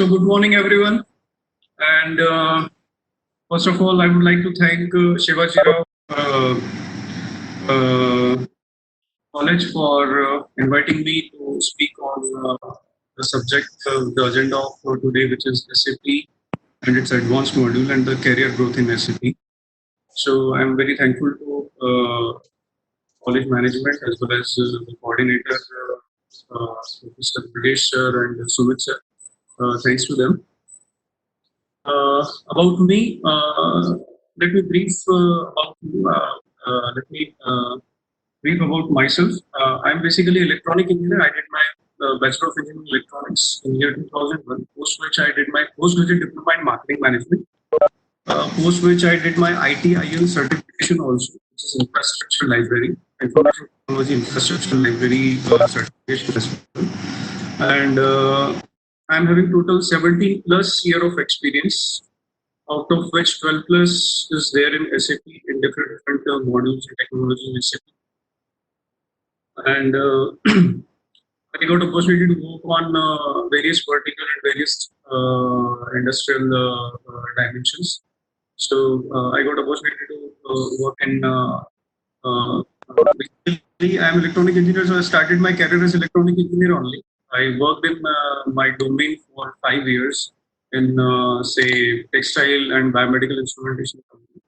So good morning, everyone. And first of all, I would like to thank Shivaji Rao uh, College for inviting me to speak on the subject, the agenda of today, which is SAP and its advanced module and the career growth in SAP. So I'm very thankful to college management as well as the coordinator, Mr. Pradesh sir and Sumit sir. Thanks to them. About me, let me brief about let me brief about myself. I'm basically electronic engineer. I did my Bachelor of Engineering Electronics in year 2001, post which I did my postgraduate diploma in marketing management, post which I did my ITIL certification also, which is Infrastructure Library, Information Technology Infrastructure Library certification as well. And I'm having total 17 plus year of experience, out of which 12 plus is there in SAP in different modules and technology in SAP. And I got opportunity to work on various vertical and various industrial dimensions. So I got opportunity to work in. Basically, I'm electronic engineer, so I started my career as electronic engineer only. I worked in my domain for 5 years in say textile and biomedical instrumentation company.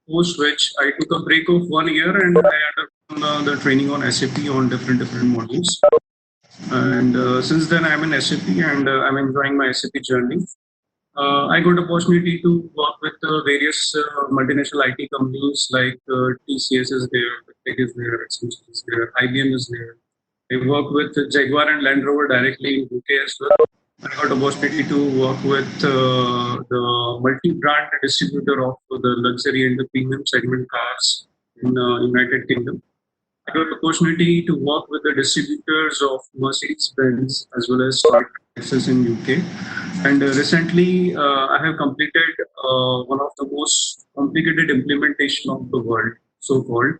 Post which I took a break of 1 year and I undergone the training on SAP on different modules. And since then I'm in SAP and I'm enjoying my SAP journey. I got opportunity to work with various multinational IT companies like TCS is there, Tech is there, Accenture is there, IBM is there. I work with Jaguar and Land Rover directly in UK as well. I got opportunity to work with the multi-brand distributor of the luxury and the premium segment cars in United Kingdom. I got opportunity to work with the distributors of Mercedes-Benz as well as Toyota Lexus in UK. And recently, I have completed one of the most complicated implementation of the world, so-called,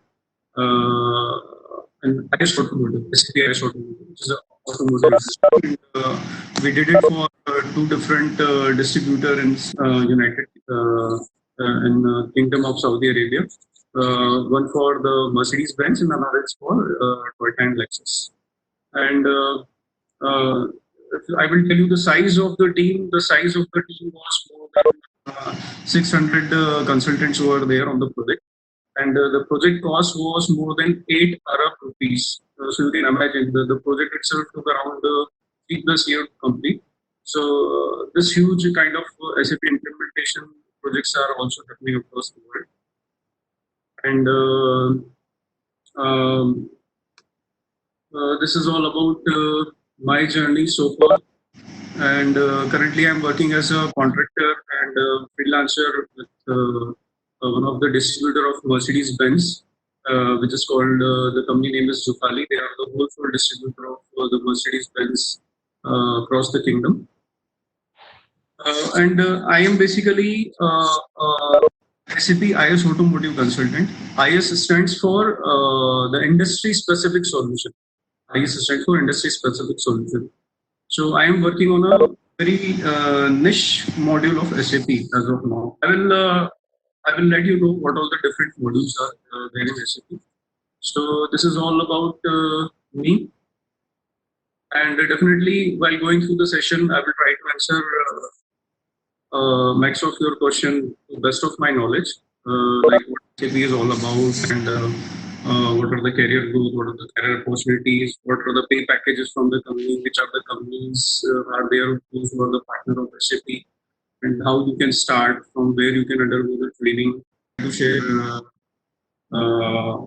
and IS Automotive, SAP IS Automotive, which is an automotive system. And, we did it for two different distributor in United in Kingdom of Saudi Arabia. One for the Mercedes-Benz and another is for Toyota and Lexus. And I will tell you the size of the team. The size of the team was more than 600 consultants who were there on the project. And the project cost was more than 8 Arab rupees. So you can imagine the project itself took around 3 plus years to complete. So this huge kind of SAP implementation projects are also happening across the world. And this is all about my journey so far. And currently I'm working as a contractor and freelancer with one of the distributor of Mercedes-Benz, which is called, the company name is Zufali. They are the wholesale distributor of the Mercedes-Benz across the kingdom. And I am basically SAP IS Automotive Consultant. IS stands for the Industry Specific Solution. IS stands for Industry Specific Solution. So I am working on a very niche module of SAP as of now. I will let you know what all the different modules are there in SAP. So this is all about me. And definitely while going through the session, I will try to answer max of your question to the best of my knowledge, like what SAP is all about and what are the career growth, what are the career opportunities, what are the pay packages from the company, which are the companies are there who are the partner of SAP, and how you can start, from where you can undergo the training, to share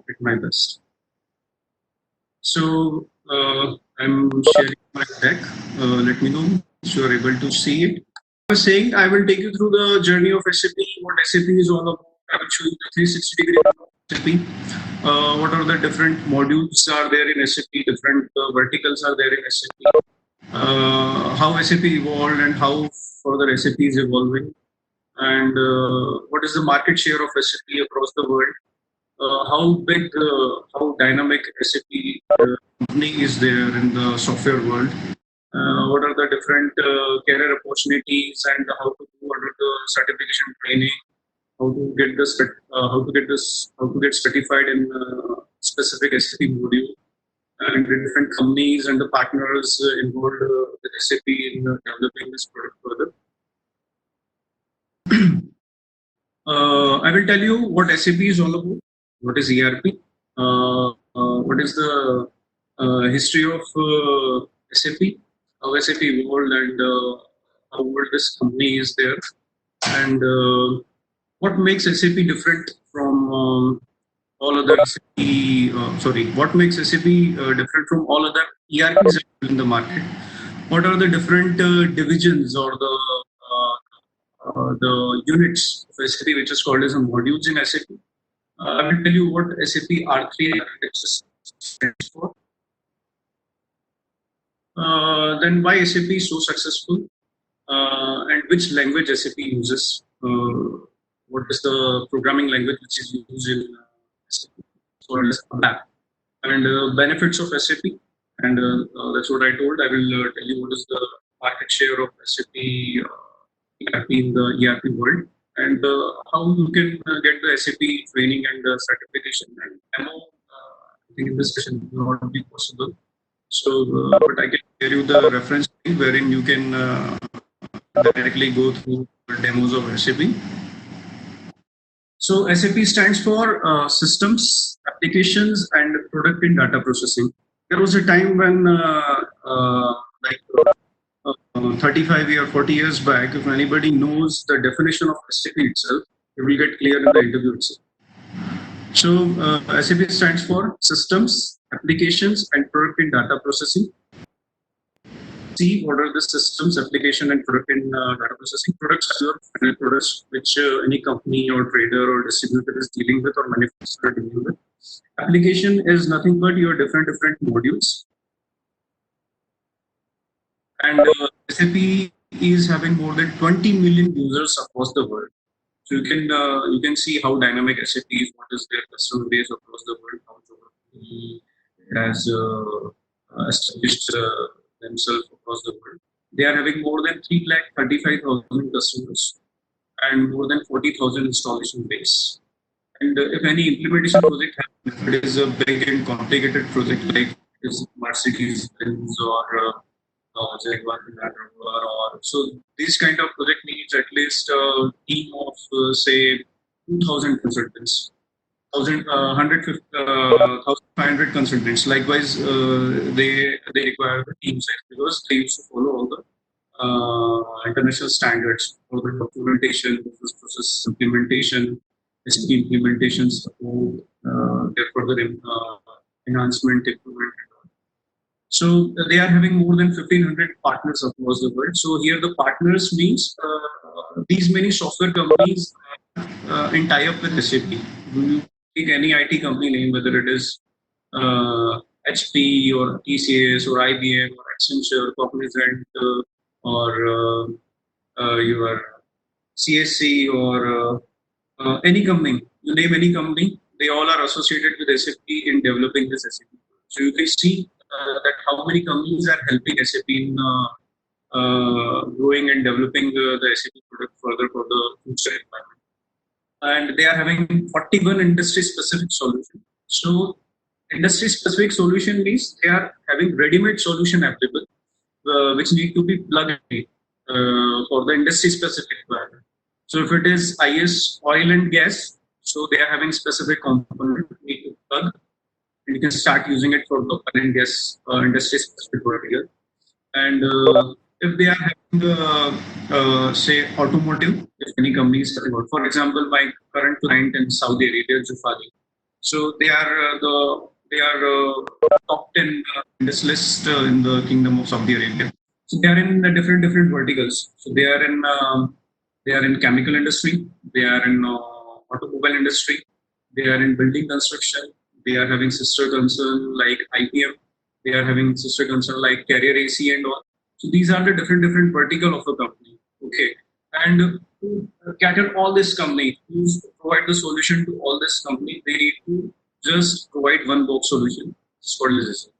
at my best. So I'm sharing my deck. Let me know if you are able to see it. I was saying I will take you through the journey of SAP, what SAP is all about. I will show you the 360 degree of SAP. What are the different modules are there in SAP, different verticals are there in SAP, how SAP evolved and how further SAP is evolving, and what is the market share of SAP across the world, how big, how dynamic SAP company is there in the software world, what are the different career opportunities and how to do under the certification training, how to get certified in specific SAP module, and the different companies and the partners involved with SAP in developing this product further. I will tell you what SAP is all about, what is ERP, what is the history of SAP, how SAP evolved, and how old this company is there, and what makes SAP different from all other SAP, what makes SAP different from all other ERPs in the market? What are the different divisions or the units of SAP, which is called as a modules in SAP? I will tell you what SAP R3 architecture stands for. Then why SAP is so successful, and which language SAP uses. What is the programming language which is used in SAP? So and benefits of SAP, and that's what I told. I will tell you what is the market share of SAP ERP in the ERP world, and how you can get the SAP training and certification. And demo, I think in this session will not be possible. So, but I can share you the reference wherein you can directly go through demos of SAP. So SAP stands for Systems, Applications, and Product in Data Processing. There was a time when, 35 or 40 years back, if anybody knows the definition of SAP itself, it will get clear in the interview itself. So SAP stands for Systems, Applications, and Product in Data Processing. See what are the systems, application, and product in data processing. Products are your final products which any company or trader or distributor is dealing with or manufacturer dealing with. Application is nothing but your different modules. And SAP is having more than 20 million users across the world. So you can see how dynamic SAP is, what is their customer base across the world, how it has established themselves across the world. They are having more than 3,35,000 customers and more than 40,000 installation base. And if any implementation project happens, if it is a big and complicated project like is Mercedes Benz or Jaguar Land Rover, or so these kind of project needs at least a team of say 2,000 consultants. 1,500 consultants. Likewise, they require the team size because they used to follow all the international standards for the documentation, business process implementation, SAP implementation support, their further enhancement, improvement. So they are having more than 1,500 partners across the world. So here the partners means these many software companies in tie-up with SAP. You take any IT company name, whether it is HP or TCS or IBM or Accenture, Cognizant, or your CSC or any company, you name any company, they all are associated with SAP in developing this SAP. So you can see that how many companies are helping SAP in growing and developing the SAP product further for the future environment. And they are having 41 industry-specific solutions. So industry-specific solution means they are having ready-made solution available, which need to be plugged in for the industry-specific requirement. So if it is IS, oil and gas, so they are having specific component need to plug, and you can start using it for the oil and gas industry-specific vertical. And if they are having, say, automotive, if any company is talking about, for example, my current client in Saudi Arabia, Jufari. So they are top 10 in this list in the Kingdom of Saudi Arabia. So they are in different verticals. So they are in chemical industry, they are in automobile industry, they are in building construction, they are having sister concern like IBM, they are having sister concern like Carrier AC and all. So these are the different vertical of a company. Okay, and to cater all this company, to provide the solution to all this company, they need to just provide one box solution. It's called as SAP.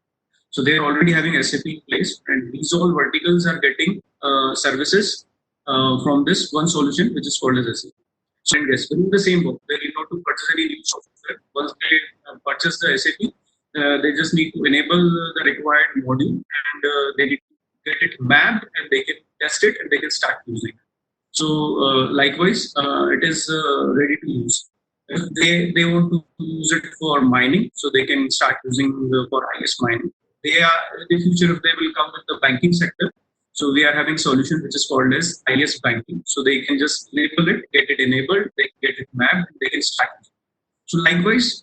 So they're already having SAP in place, and these all verticals are getting services from this one solution, which is called as SAP. So and yes, doing the same work. They need not to purchase any new software. Once they purchase the SAP, they just need to enable the required module, and they need to get it mapped, and they can test it, and they can start using it. So likewise, it is ready to use. If they want to use it for mining, so they can start using for IS mining. They are in the future, if they will come with the banking sector. So we are having solution which is called as IS banking. So they can just enable it, get it enabled, they get it mapped, they can start. So likewise,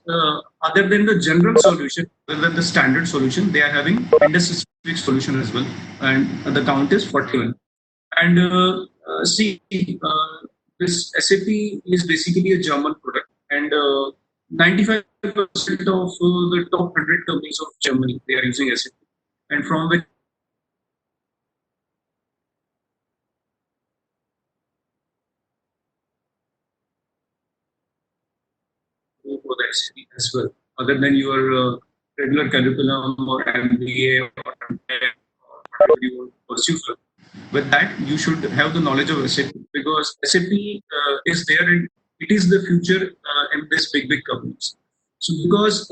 other than the general solution, other than the standard solution, they are having industry specific solution as well, and the count is 41. And see, this SAP is basically a German product, and 95% of the top 100 companies of Germany, they are using SAP, and from which go for the SAP as well, other than your regular curriculum or MBA or MTech or whatever you want to pursue. With that, you should have the knowledge of SAP, because SAP is there and it is the future in these big companies. So because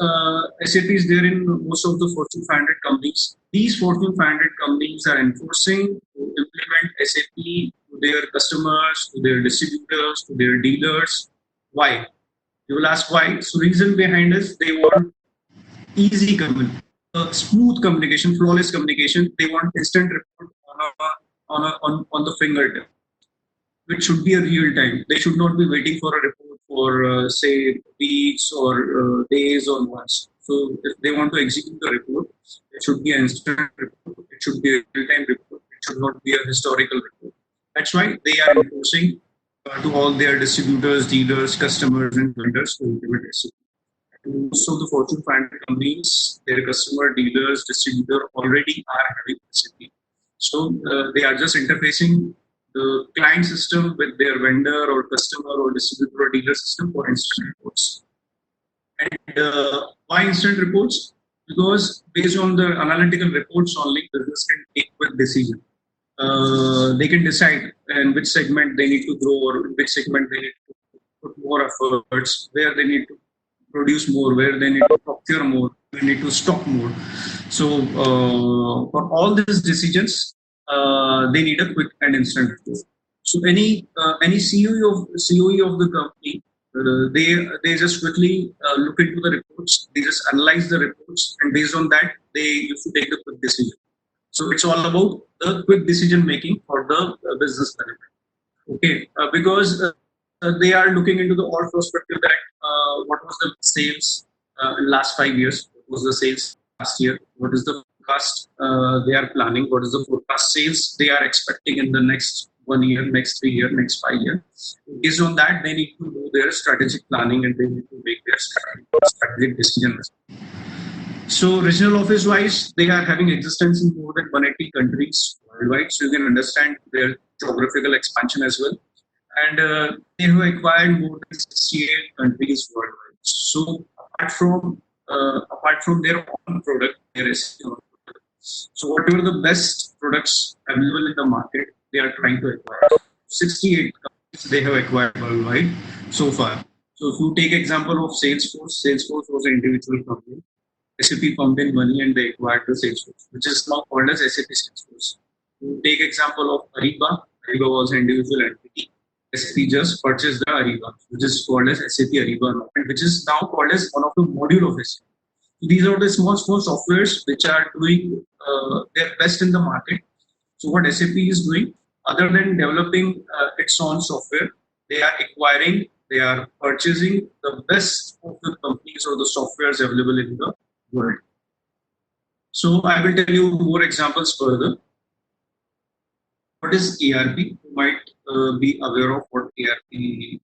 SAP is there in most of the Fortune 500 companies, these Fortune 500 companies are enforcing to implement SAP to their customers, to their distributors, to their dealers. Why? You will ask why. So reason behind is they want easy communication, smooth communication, flawless communication. They want instant report on the fingertip. It should be a real time. They should not be waiting for a report for say weeks or days or months. So if they want to execute the report, it should be an instant report. It should be a real time report. It should not be a historical report. That's why they are enforcing to all their distributors, dealers, customers, and vendors to implement SAP. Most of the Fortune 500 companies, their customer, dealers, distributor already are having SAP. So they are just interfacing the client system with their vendor or customer or distributor or dealer system for instant reports. And why instant reports? Because based on the analytical reports only, business can take quick decision. They can decide in which segment they need to grow or in which segment they need to put more efforts, where they need to produce more, where they need to procure more, they need to stock more. So for all these decisions, they need a quick and instant report. So any COE of the company, they just quickly look into the reports, they just analyze the reports, and based on that, they used to take the quick decision. So it's all about the quick decision making for the business management. Okay, because they are looking into the all perspective that what was the sales in last 5 years, what was the sales last year, what is the forecast they are planning, what is the forecast sales they are expecting in the next 1 year, next 3 year, next 5 years. Based on that, they need to do their strategic planning and they need to make their strategic decisions. So regional office wise, they are having existence in more than 180 countries worldwide. So you can understand their geographical expansion as well. And they have acquired more than 68 countries worldwide. So apart from their own product, there is so whatever the best products available in the market, they are trying to acquire. 68 companies they have acquired worldwide so far. So if you take example of Salesforce was an individual company. SAP pumped in money and they acquired the Salesforce, which is now called as SAP Salesforce. You take example of Ariba. Ariba was an individual entity. SAP just purchased the Ariba, which is called as SAP Ariba, which is now called as one of the module of SAP. These are the small softwares which are doing their best in the market. So what SAP is doing, other than developing its own software, they are acquiring, they are purchasing the best of the companies or the softwares available in the world. So I will tell you more examples further. What is ERP? You might be aware of what ERP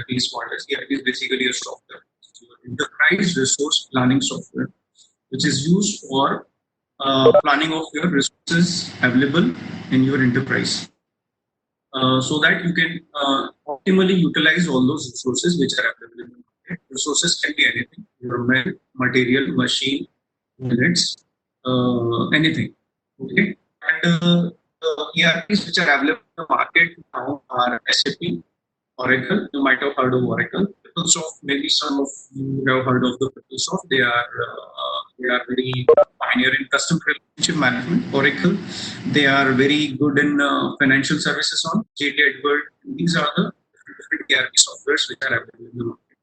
is called as. ERP is basically a software, enterprise resource planning software, which is used for planning of your resources available in your enterprise. So that you can optimally utilize all those resources which are available in the market. Resources can be anything: your material, machine, units. anything. Okay, and ERPs which are available in the market now are SAP, Oracle. You might have heard of Oracle. PeopleSoft, maybe some of you have heard of the PeopleSoft. They are very pioneer in customer relationship management. Oracle, they are very good in financial services on JD Edward. These are the different ERP softwares which are available in the market.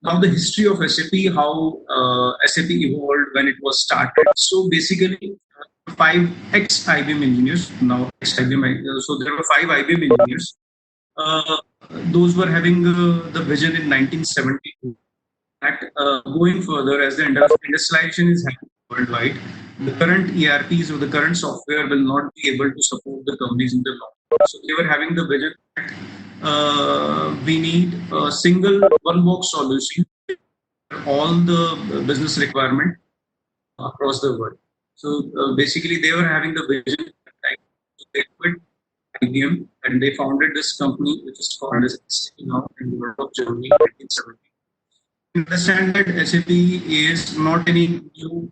Now the history of SAP, how SAP evolved when it was started. So basically, five ex-IBM engineers, now ex-IBM, so there were five IBM engineers. Uh, those were having the vision in 1972 that going further as the industrialization is happening worldwide, the current ERPs or the current software will not be able to support the companies in the long run. So they were having the vision that we need a single one box solution for all the business requirement across the world. So basically, they were having the vision. Right? So they quit IBM and they founded this company which is called as SAP now in the world of Germany in 1970. Understand that SAP is not any new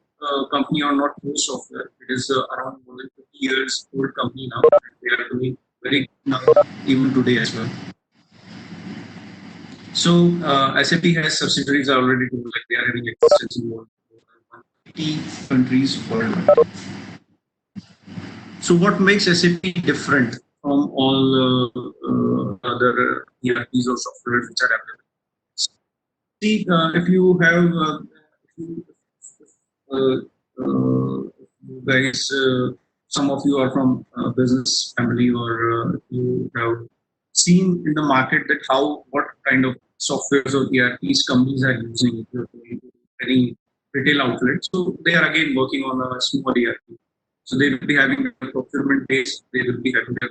company or not new software. It is around more than 50 years old company now. They are doing very good now even today as well. So SAP has subsidiaries already told like they are having existence in more than 180 countries worldwide. So what makes SAP different from all other ERPs or software which are available? See, if you have, uh, you guys, some of you are from business family, or you have seen in the market that how what kind of softwares or ERPs companies are using. If you're going to any retail outlet, so they are again working on a small ERP. So they will be having a procurement base. They will be having a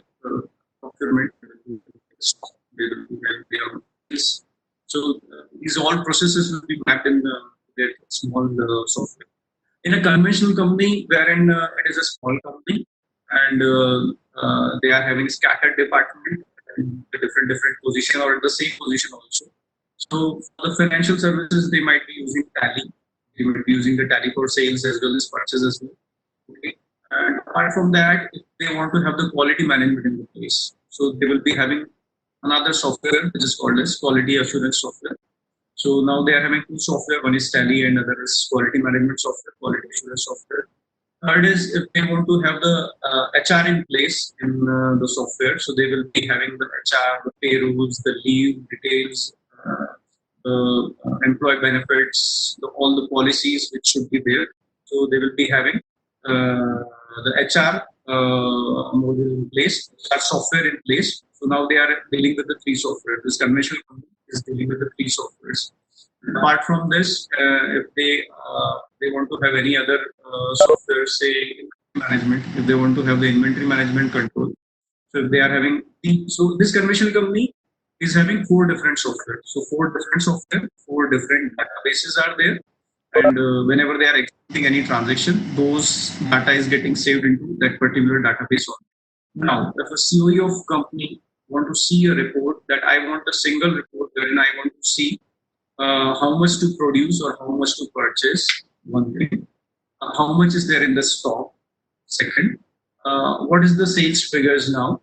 procurement. They will be having their base. So these all processes will be mapped in their small software. In a conventional company, wherein it is a small company and they are having scattered department in the different position or the same position also. So for the financial services, they might be using Tally. They might be using the Tally for sales as well as purchase as well. Okay. And apart from that, if they want to have the quality management in the place, so they will be having another software which is called as quality assurance software. So now they are having two software. One is Tally and other is quality management software, quality assurance software. Third is if they want to have the HR in place in the software, so they will be having the HR, the payrolls, the leave details, the employee benefits, all the policies which should be there. So they will be having the HR module in place, HR software in place. So now they are dealing with the three software. This conventional company is dealing with the three softwares. Apart from this, if they want to have any other software, say management, if they want to have the inventory management control, so if they are having so this conventional company is having four different software. So four different software, four different databases are there, and whenever they are executing any transaction, those data is getting saved into that particular database. Now, if a COE of company want to see a report that I want a single report wherein I want to see how much to produce or how much to purchase, one thing, how much is there in the stock, second, what is the sales figures now,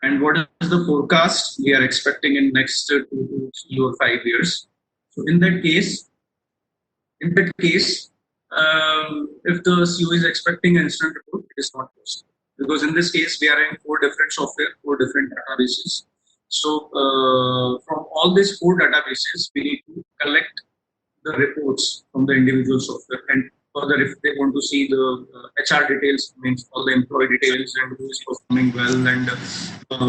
and what is the forecast we are expecting in next 2 to 3 or 5 years. So in that case, if the CEO is expecting an instant report, it is not possible. Because in this case, we are in four different software, four different databases. So from all these four databases, we need to collect the reports from the individual software. And further, if they want to see the HR details, means all the employee details and who is performing well and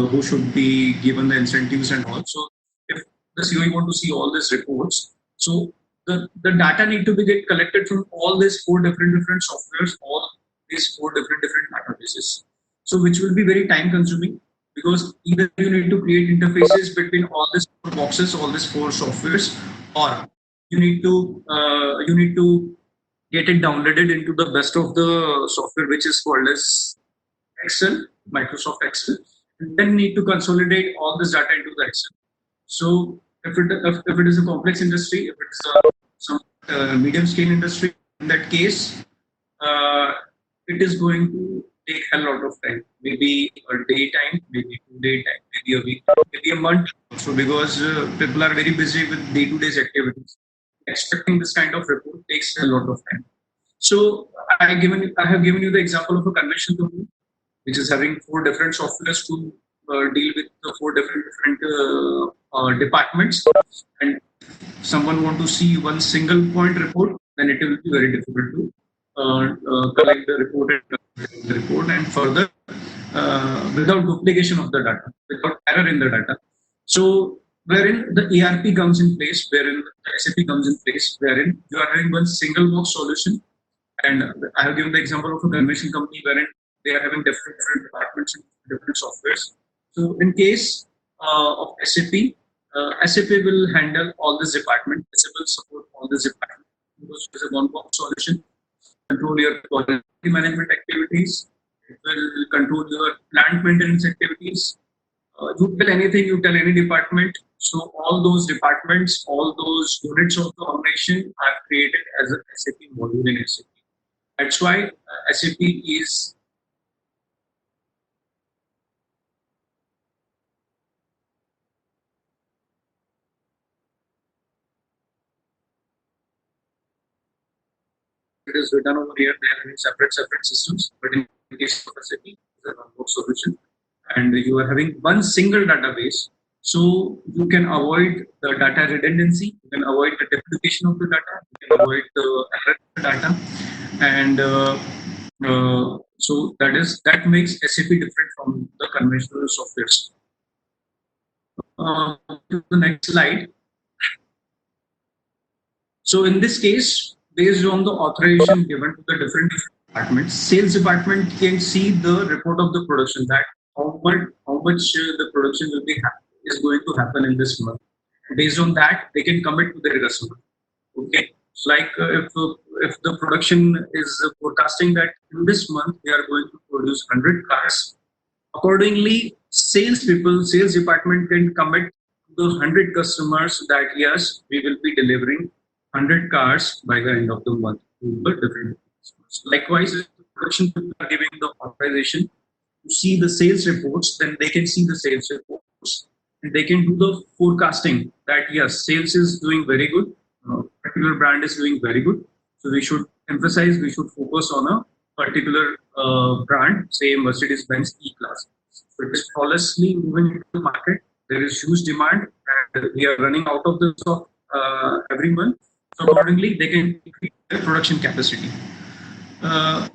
who should be given the incentives and all. So if the CEO want to see all these reports, so the data need to be get collected from all these four different softwares, all these four different databases. So which will be very time consuming because either you need to create interfaces between all these four boxes, all these four softwares, or you need to get it downloaded into the best of the software which is called as Excel, Microsoft Excel, and then need to consolidate all this data into the Excel. So if it is a complex industry, if it's some medium scale industry, In that case, uh, it is going to take a lot of time. Maybe a day time, maybe 2 day time, maybe a week, maybe a month. So because people are very busy with day-to-day activities, expecting this kind of report takes a lot of time. So I have given you the example of a convention company which is having four different softwares to deal with the four different departments, and someone want to see one single point report, then it will be very difficult to collect the report and further without duplication of the data, without error in the data. So wherein the ERP comes in place, wherein the SAP comes in place, wherein you are having one single box solution. And I have given the example of a convention company wherein they are having different departments and different softwares. So in case of SAP, SAP will handle all this department. SAP will support all this department because it is a one-box solution. Control your quality management activities. It will control your plant maintenance activities. You tell anything, you tell any department. So all those departments, all those units of the organization are created as a SAP module in SAP. That's why SAP is it is written over here. They are having separate systems, but in case of SAP, it's a one solution, and you are having one single database. So you can avoid the data redundancy, you can avoid the duplication of the data, you can avoid the error in the data, and so that makes SAP different from the conventional softwares. To the next slide. So in this case, based on the authorization given to the different departments, sales department can see the report of the production, that how much the production will be is going to happen in this month. Based on that, they can commit to their customer. Okay, it's like if the production is forecasting that in this month we are going to produce 100 cars, accordingly, sales department can commit to the 100 customers that yes, we will be delivering 100 cars by the end of the month to the different customers. Likewise, if the production people are giving the authorization to see the sales reports, then they can see the sales reports and they can do the forecasting that yes, sales is doing very good, particular brand is doing very good. So we should emphasize, we should focus on a particular brand, say Mercedes-Benz E-Class. So it is flawlessly moving into the market. There is huge demand, and we are running out of the stock every month. So accordingly, they can increase their production capacity. Uh,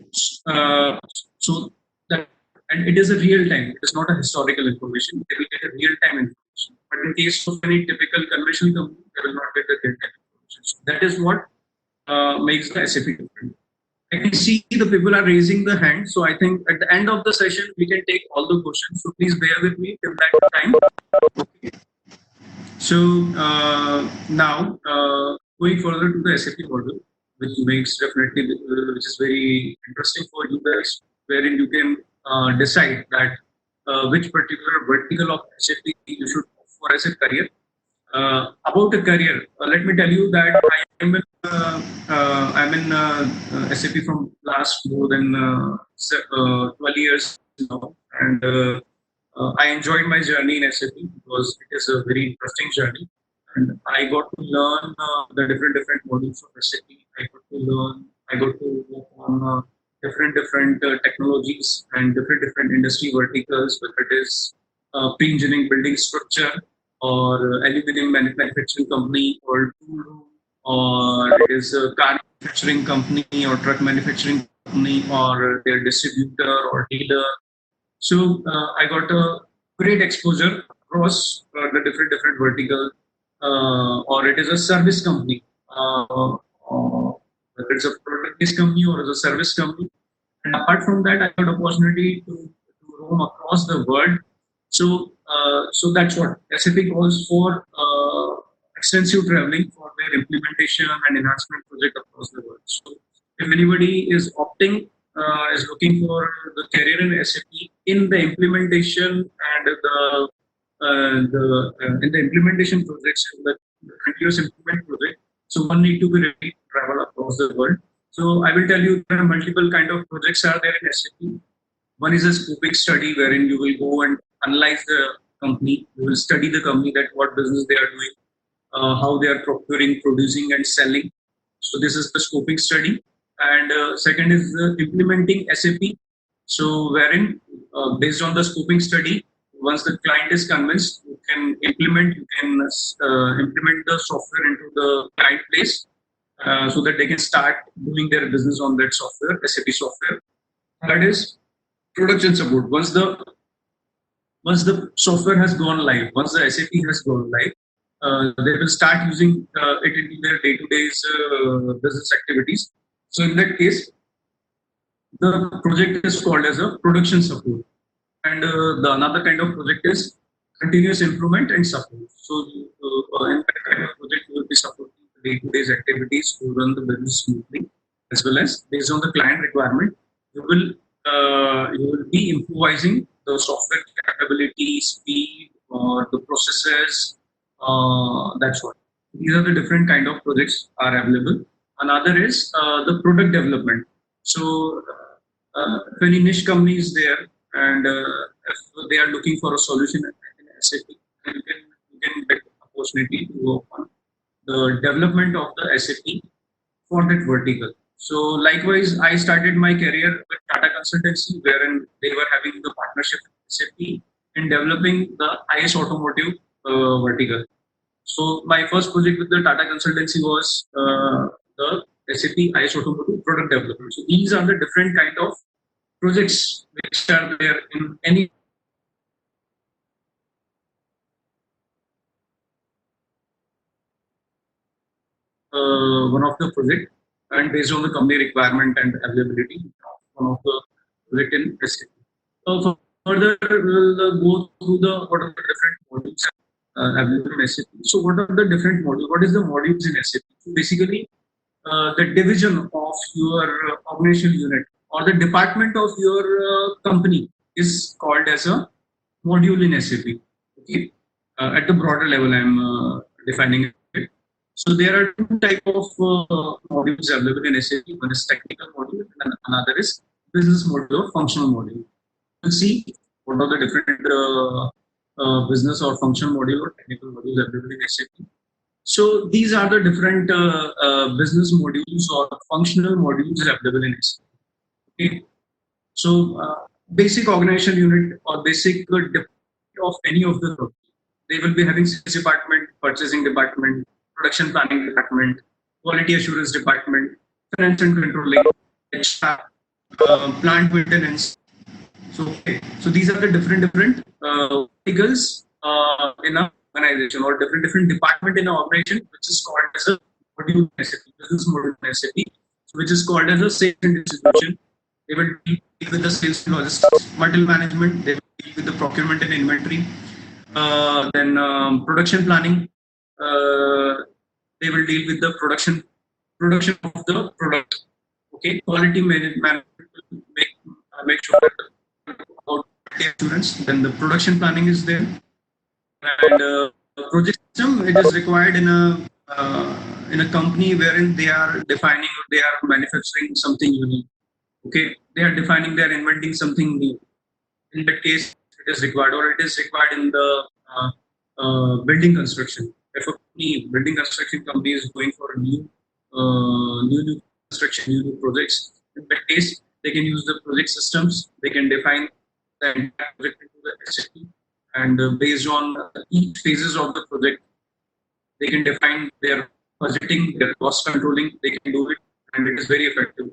uh, so that, and it is a real time. It is not a historical information. They will get a real time information. But in case of any typical conventional company, they will not get the real time information. So that is what makes the SAP different. I can see the people are raising the hand. So I think at the end of the session, we can take all the questions. So please bear with me till that time. So now going further to the SAP model, which makes definitely which is very interesting for you guys, wherein you can decide that which particular vertical of SAP you should opt for as a career. About a career, let me tell you that I'm in SAP from last more than 12 years now, and I enjoyed my journey in SAP because it is a very interesting journey, and I got to learn the different modules of SAP. I got to work on different technologies and different industry verticals, whether it is pre-engineering building structure or aluminum manufacturing company or tool room, or it is a car manufacturing company or truck manufacturing company or their distributor or dealer. So I got a great exposure across the different vertical, or it is a service company, whether it's a product-based company or it's a service company. And apart from that, I got opportunity to roam across the world. So that's what SAP calls for extensive traveling for their implementation and enhancement project across the world. So if anybody is opting, is looking for the career in SAP in the implementation and the in the implementation projects, in the continuous implement project, so one need to be ready to travel across the world. So I will tell you there are multiple kind of projects are there in SAP. One is a scoping study wherein you will go and analyze the company. You will study the company that what business they are doing, how they are procuring, producing, and selling. So this is the scoping study. And second is implementing SAP. So wherein based on the scoping study, once the client is convinced, you can implement the software into the client place so that they can start doing their business on that software, SAP software. That is production support. Once the software has gone live, once the SAP has gone live, they will start using it in their day-to-day business activities. So in that case, the project is called as a production support, and the another kind of project is continuous improvement and support. So in that kind of project, you will be supporting the day-to-day activities to run the business smoothly, as well as based on the client requirement, you will be improvising the software capability, speed, or the processes. That's what. These are the different kind of projects are available. Another is the product development. So if any niche company is there and if they are looking for a solution in SAP, then you can get opportunity to work on the development of the SAP for that vertical. So likewise, I started my career with Tata Consultancy, wherein they were having the partnership with SAP in developing the IS automotive vertical. So my first project with the Tata Consultancy was the SAP IS automotive product development. So these are the different kind of projects which are there in any one of the project, and based on the company requirement and availability, one of the project in SAP. So further, we'll go through the what are the different modules available in SAP. So what are the different modules? What is the modules in SAP? So basically, the division of your organizational unit or the department of your company is called as a module in SAP. Okay, at the broader level, I'm defining it. So there are two type of modules available in SAP. One is technical module, and another is business module or functional module. We'll see what are the different business or functional module or technical modules available in SAP. So these are the different business modules or functional modules available in SAP. Okay. So basic organizational unit or basic of any of the group, they will be having sales department, purchasing department, production planning department, quality assurance department, finance and controlling, HR, plant maintenance. So okay, so these are the different verticals in a organization or different department in an organization, which is called as a module in SAP, business module in SAP, which is called as a sales and distribution. They will deal with the sales and logistics, material management. They will deal with the procurement and inventory. Then production planning. They will deal with the production of the product. Okay, quality management will make sure that about quality assurance. Then the production planning is there, and project system, it is required in a company wherein they are defining or they are manufacturing something unique. Okay, they are defining, they are inventing something new. In that case, it is required, or it is required in the building construction. If a building construction company is going for a new construction, new projects, in that case, they can use the project systems. They can define the entire project into the SAP, and based on each phases of the project, they can define their budgeting, their cost controlling. They can do it, and it is very effective.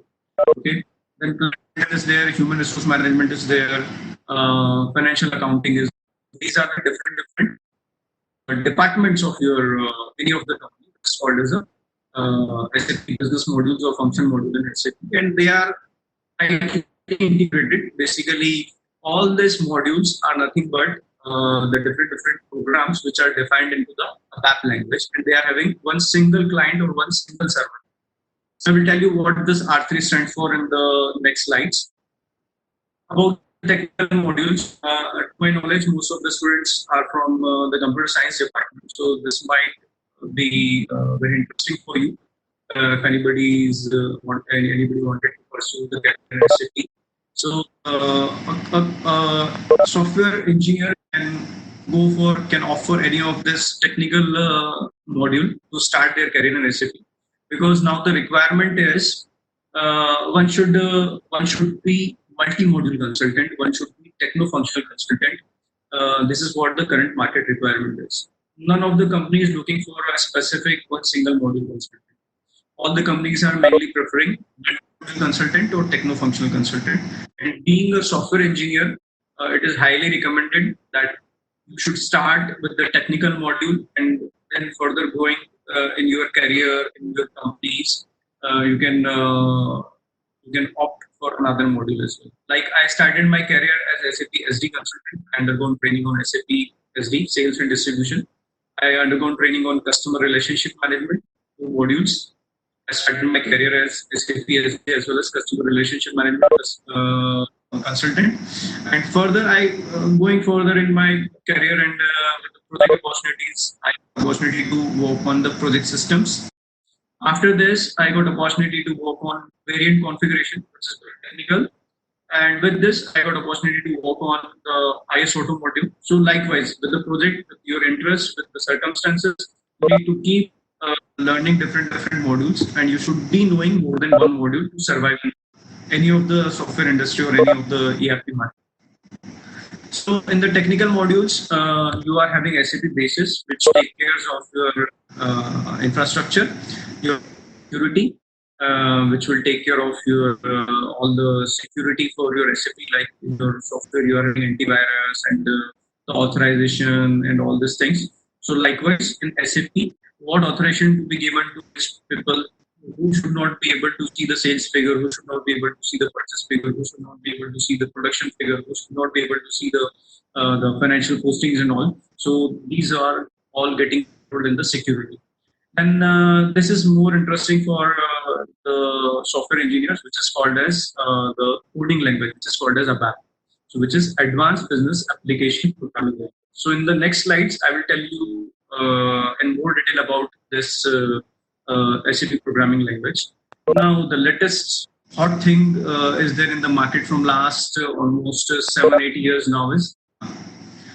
Okay. Then planning is there, human resource management is there, financial accounting is. These are the different departments of your any of the company. It's called as a SAP business modules or function module in SAP, and they are highly integrated. Basically, all these modules are nothing but the different programs which are defined into the SAP language, and they are having one single client or one single server. So I will tell you what this R3 stands for in the next slides. About technical modules, to my knowledge, most of the students are from the computer science department, so this might be very interesting for you. if anybody wanted to pursue the career in SAP. So a software engineer can offer any of this technical module to start their career in SAP, because now the requirement is one should be multi-module consultant, one should be techno-functional consultant. This is what the current market requirement is. None of the companies looking for a specific one single module consultant. All the companies are mainly preferring consultant or techno-functional consultant. And being a software engineer, it is highly recommended that you should start with the technical module, and then further going in your career in your companies, you can opt for another module as well. Like I started my career as SAP SD consultant. I undergone training on SAP SD, sales and distribution. I undergone training on customer relationship management, 2 modules. I started my career as SAP SD as well as customer relationship management consultant. And further, going further in my career and with the project opportunities, I got opportunity to work on the project systems. After this, I got opportunity to work on variant configuration, which is very technical. And with this, I got opportunity to work on the IS Auto module. So likewise, with the project, with your interest, with the circumstances, you need to keep learning different modules, and you should be knowing more than one module to survive in any of the software industry or any of the ERP market. So in the technical modules, you are having SAP basis, which take care of your infrastructure, your security, which will take care of your all the security for your SAP, like your software, you are having antivirus and the authorization and all these things. So likewise in SAP, what authorization to be given to people who should not be able to see the sales figure, who should not be able to see the purchase figure, who should not be able to see the production figure, who should not be able to see the financial postings and all. So these are all getting controlled in the security. And this is more interesting for the software engineers, which is called as the coding language, which is called as ABAP. So which is Advanced Business Application Programming Language. So in the next slides, I will tell you in more detail about this SAP programming language. Now, the latest hot thing is there in the market from last almost 7-8 years now is,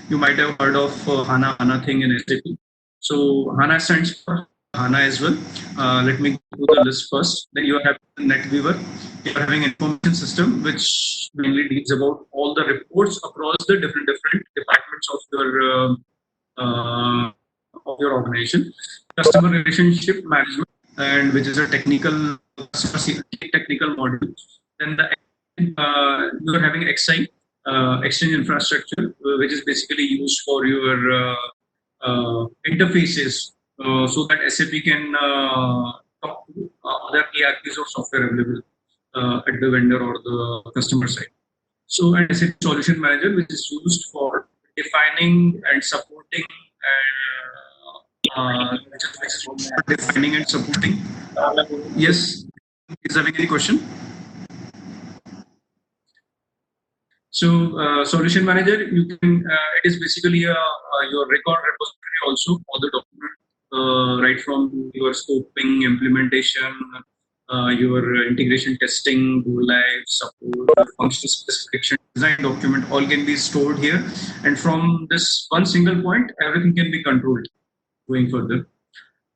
you might have heard of HANA thing in SAP. So HANA stands for HANA as well. Let me go to the list first. Then you have NetWeaver. You are having information system, which mainly deals about all the reports across the different departments of your organization. Customer relationship management, and which is a technical module. Then you are having XI, exchange infrastructure, which is basically used for your interfaces, so that SAP can talk to other ERPs or software available at the vendor or the customer side. So, and SAP Solution Manager, which is used for defining and supporting defining and supporting. Yes, is having any question? So, Solution Manager, you can. It is basically your record repository also for the document, right from your scoping, implementation, your integration testing, go live, support, functional specification, design document, all can be stored here. And from this one single point, everything can be controlled going further.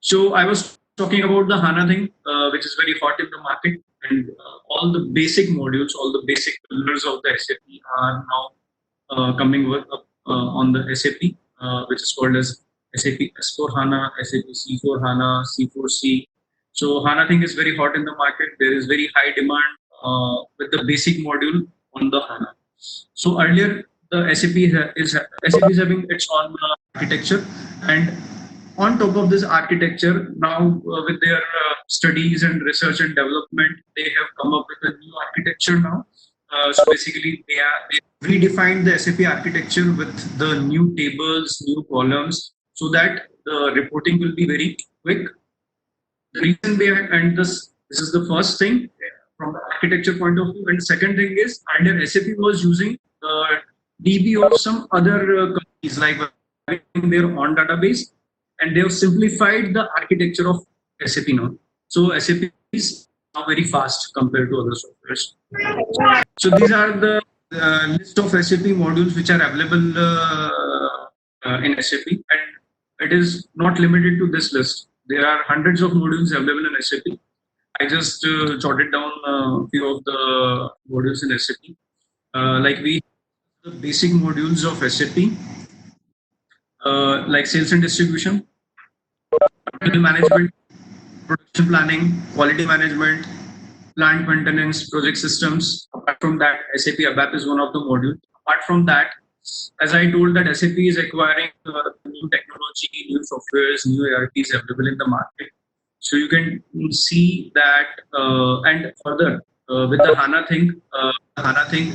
So I was talking about the HANA thing, which is very hot in the market, and all the basic modules, all the basic pillars of the SAP are now coming on the SAP, which is called as SAP S4 HANA, SAP C4 HANA, C4C. So HANA thing is very hot in the market. There is very high demand with the basic module on the HANA. So earlier the SAP is having its own architecture, and on top of this architecture, now with their studies and research and development, they have come up with a new architecture now. So basically, they redefined the SAP architecture with the new tables, new columns, so that the reporting will be very quick. The reason behind, and this is the first thing from the architecture point of view, and second thing is, earlier SAP was using DB of some other companies, like having their own database, and they have simplified the architecture of SAP now. So SAP is now very fast compared to other softwares. So these are the list of SAP modules which are available in SAP, and it is not limited to this list. There are hundreds of modules available in SAP. I just jotted down a few of the modules in SAP. Like we the basic modules of SAP, like sales and distribution, material management, production planning, quality management, plant maintenance, project systems. Apart from that, SAP ABAP is one of the modules. Apart from that, as I told that SAP is acquiring new technology, new softwares, new ERPs available in the market. So you can see that, and further with the HANA thing,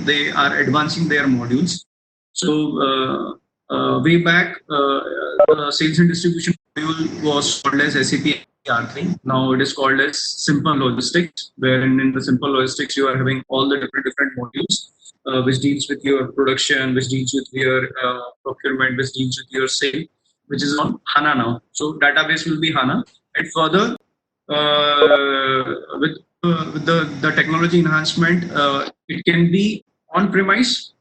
they are advancing their modules. So way back, the sales and distribution module was called as SAP R3. Now it is called as Simple Logistics, wherein in the Simple Logistics you are having all the different modules, which deals with your production, which deals with your procurement, which deals with your sale, which is on HANA now. So database will be HANA, and further with the technology enhancement, it can be on premise.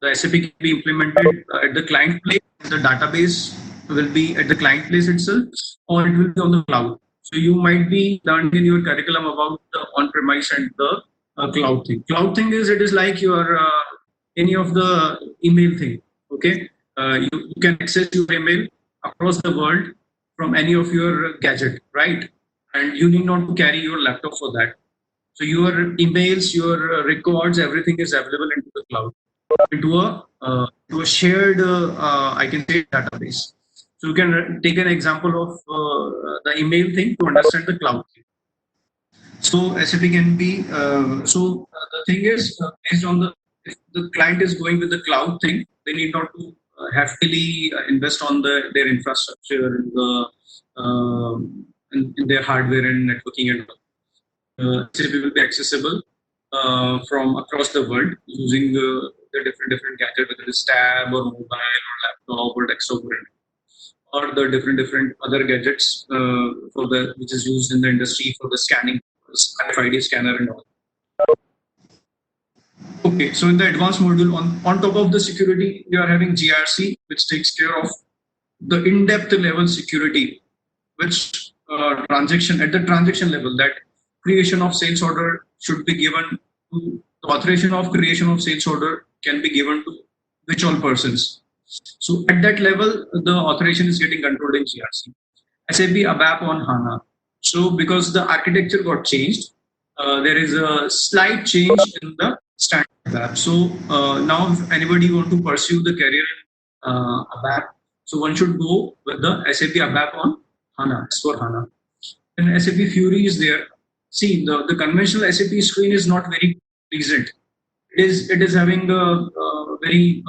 The SAP can be implemented at the client place. The database will be at the client place itself, or it will be on the cloud. So you might be learning in your curriculum about the on-premise and the cloud thing. Cloud thing is, it is like your any of the email thing. Okay, you can access your email across the world from any of your gadget, right? And you need not to carry your laptop for that. So your emails, your records, everything is available into the cloud, to a shared, I can say, database. So you can take an example of the email thing to understand the cloud thing. So SAP can be, the thing is, based on the, if the client is going with the cloud thing, they need not to heavily invest on their infrastructure, in their hardware and networking and all. SAP will be accessible from across the world using the different gadget, whether it's tab or mobile or laptop or desktop or the different other gadgets for the which is used in the industry for the scanning, RFID scanner and all. Okay, so in the advanced module, on top of the security, you are having GRC, which takes care of the in-depth level security, which transaction at the transaction level, that creation of sales order should be given to, the authorization of creation of sales order can be given to which all persons. So at that level, the authorization is getting controlled in GRC. SAP ABAP on HANA. So because the architecture got changed, there is a slight change in the standard ABAP. So now if anybody want to pursue the career in ABAP, so one should go with the SAP ABAP on HANA, for HANA. And SAP Fury is there. See, the conventional SAP screen is not very pleasant. It is having a very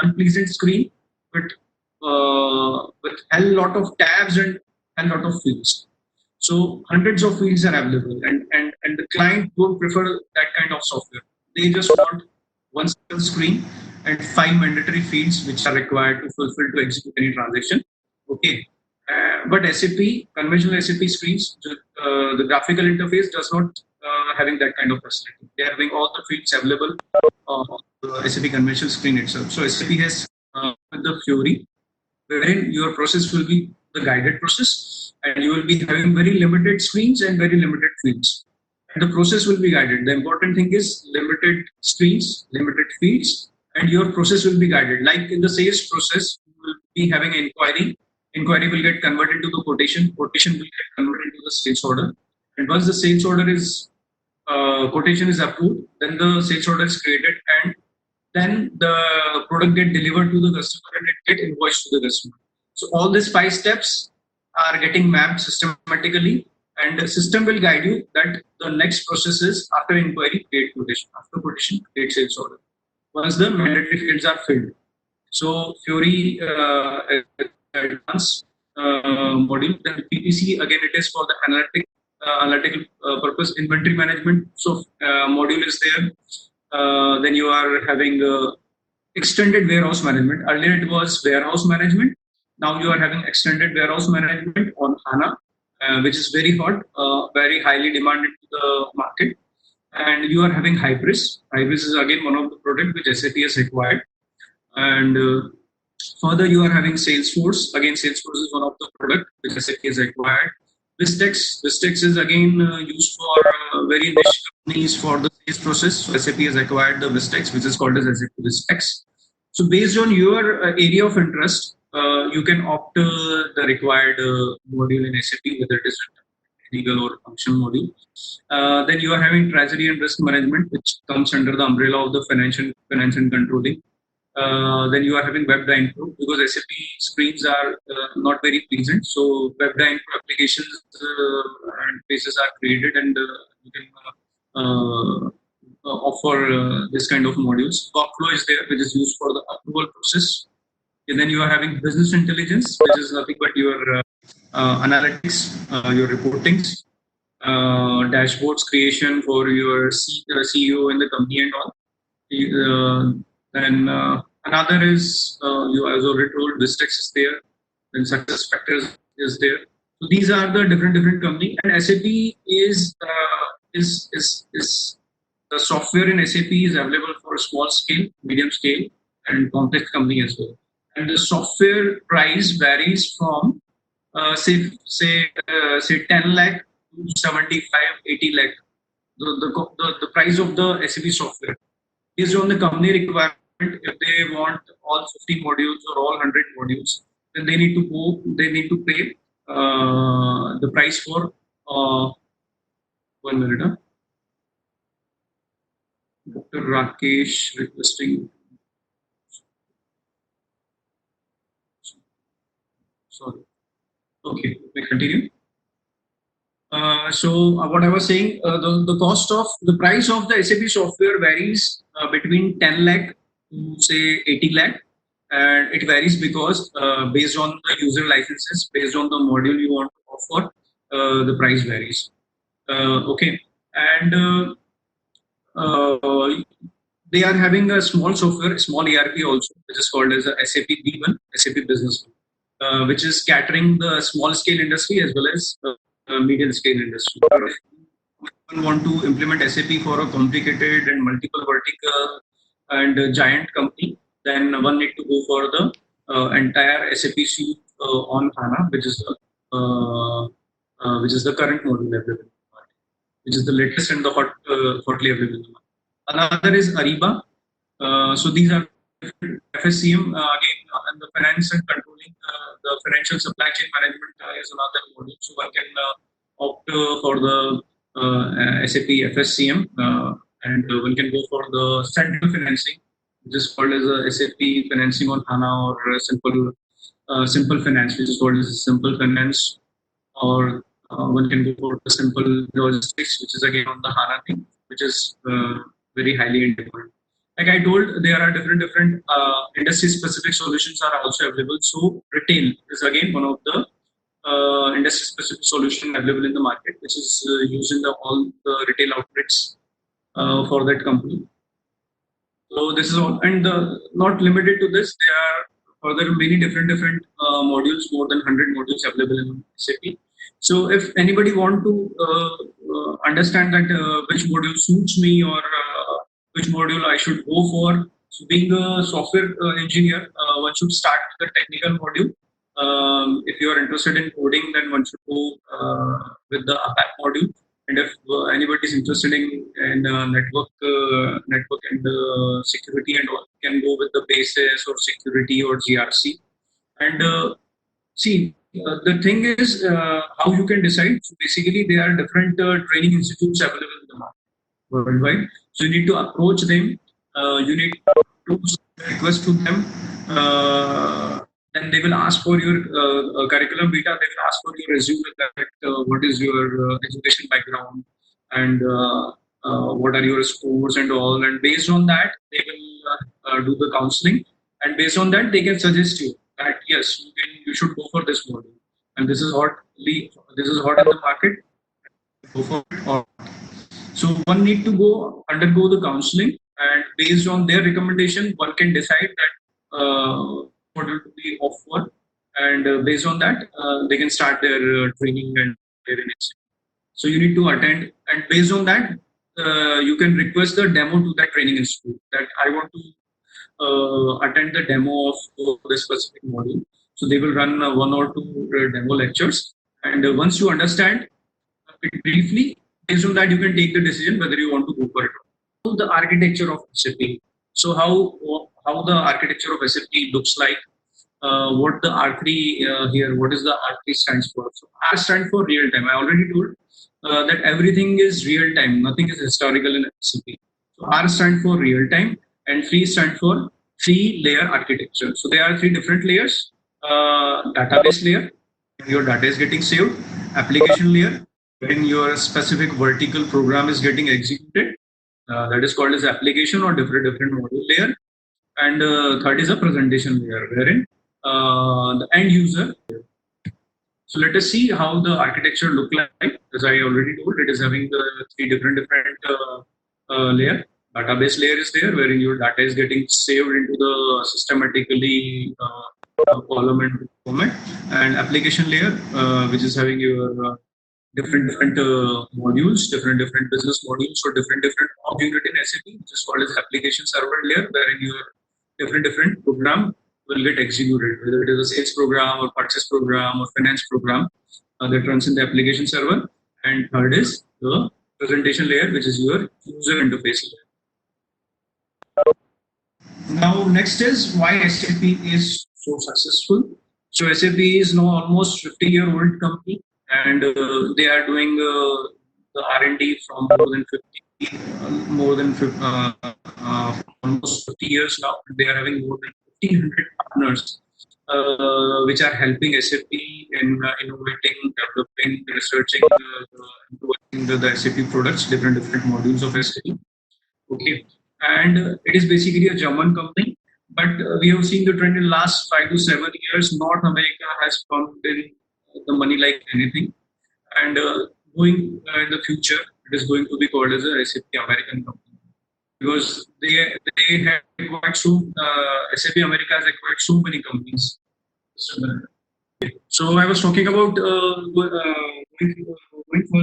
unpleasant screen, but with a lot of tabs and a lot of fields. So hundreds of fields are available, and the client don't prefer that kind of software. They just want one single screen and five mandatory fields which are required to fulfill to execute any transaction. Okay, but SAP, conventional SAP screens, the graphical interface does not having that kind of facility. They are having all the fields available on the SAP conventional screen itself. So SAP has the Fury, wherein your process will be the guided process, and you will be having very limited screens and very limited fields. And the process will be guided. The important thing is limited screens, limited fields, and your process will be guided. Like in the sales process, you will be having an inquiry. Inquiry will get converted to the quotation. Quotation will get converted to the sales order. And once the sales order is quotation is approved, then the sales order is created, and then the product get delivered to the customer and it get invoiced to the customer. So all these five steps are getting mapped systematically, and the system will guide you that the next process is after inquiry, create quotation, after quotation, create sales order. Once the mandatory fields are filled. So Fury advanced module, then PPC again it is for the analytical purpose, inventory management. So module is there. Then you are having extended warehouse management. Earlier it was warehouse management. Now you are having extended warehouse management on HANA. which is very hot, very highly demanded to the market. And you are having Hybris. Hybris is again one of the product which SAP has acquired. And further, you are having Salesforce. Again, Salesforce is one of the product which SAP has acquired. Vistex is again used for very niche companies for the sales process. So SAP has acquired the Vistex, which is called as SAP Vistex. So based on your area of interest, you can opt the required module in SAP, whether it is legal or functional module. Then you are having treasury and risk management, which comes under the umbrella of the finance and controlling. Then you are having web info because SAP screens are not very pleasant. So web info applications and pages are created, and you can offer this kind of modules. Workflow is there, which is used for the approval process. And then you are having business intelligence, which is nothing but your analytics, your reportings, dashboards creation for your CEO in the company and all. Then another is you as already told, Vistex is there. Then Success Factors is there. So these are the different company, and SAP is the software in SAP is available for small scale, medium scale, and complex company as well. And the software price varies from say 10 lakh to 75, 80 lakh. The price of the SAP software based on the company requirement. If they want all 50 modules or all 100 modules, then they need to go. They need to pay the price for 1 minute. Dr. Rakesh requesting. Sorry. Okay, we continue. So what I was saying, the cost of the price of the SAP software varies between 10 lakh to say 80 lakh, and it varies because based on the user licenses, based on the module you want to offer, the price varies. Okay, and they are having a small software, small ERP also, which is called as a SAP B1, SAP Business, which is catering the small scale industry as well as medium scale industry. If you want to implement SAP for a complicated and multiple vertical and giant company, then one need to go for the entire SAP suite on HANA, which is the current model available, which is the latest and the hotly available. Another is Ariba. So these are FSCM again, and the finance and controlling, the financial supply chain management is another module. So one can opt for the SAP FSCM, and one can go for the central financing, which is called as a SAP financing on HANA, or simple finance, which is called as simple finance, or one can go for the simple logistics, which is again on the HANA thing, which is very highly in demand. Like I told, there are different industry specific solutions are also available. So retail is again one of the industry specific solution available in the market, which is used in all the retail outlets for that company. So this is all, and not limited to this. There are further many different modules, more than 100 modules available in SAP. So if anybody want to understand that which module suits me, or which module I should go for, so being a software engineer, one should start with the technical module. If you are interested in coding, then one should go with the ABAP module. And if anybody is interested in network and security and all, can go with the basis or security or GRC. And see, the thing is how you can decide. So basically, there are different training institutes available in the market worldwide. So you need to approach them. You need to request to them. Then they will ask for your curriculum vitae. They will ask for your resume, that what is your education background, and what are your scores and all. And based on that, they will do the counseling. And based on that, they can suggest you that yes, you should go for this model. And this is hot in the market. Go for it. Or so one need to undergo the counseling, and based on their recommendation, one can decide that model to be offered, and based on that, they can start their training and there in SAP. So you need to attend, and based on that, you can request the demo to that training institute that I want to attend the demo of the specific module. So they will run one or two demo lectures, and once you understand it briefly, based on that you can take the decision whether you want to go for it. The architecture of SAP. So how the architecture of SAP looks like. What the R3 here? What is the R3 stands for? So R stands for real time. I already told that everything is real time. Nothing is historical in SAP. So R stands for real time, and three stands for three layer architecture. So there are three different layers. Database layer, your data is getting saved. Application layer, wherein your specific vertical program is getting executed. That is called as application or different module layer. And third is a presentation layer, wherein the end user. So let us see how the architecture look like. As I already told, it is having the three different layer. Database layer is there, wherein your data is getting saved into the systematically column and format, and application layer, which is having your different modules, different business modules or different object in SAP, which is called as application server layer, wherein your different program will get executed, whether it is a sales program or purchase program or finance program that runs in the application server. And third is the presentation layer, which is your user interface layer. Now, next is why SAP is so successful. So SAP is now almost 50-year-old company, and they are doing the R&D from almost 50 years now. They are having more than 1,500 partners, which are helping SAP in innovating, developing, researching, the SAP products, different modules of SAP. Okay, and it is basically a German company, but we have seen the trend in last 5 to 7 years. North America has pumped in the money like anything, and going in the future, it is going to be called as a SAP American company, because they have acquired SAP America has acquired so many companies. So I was talking about going further.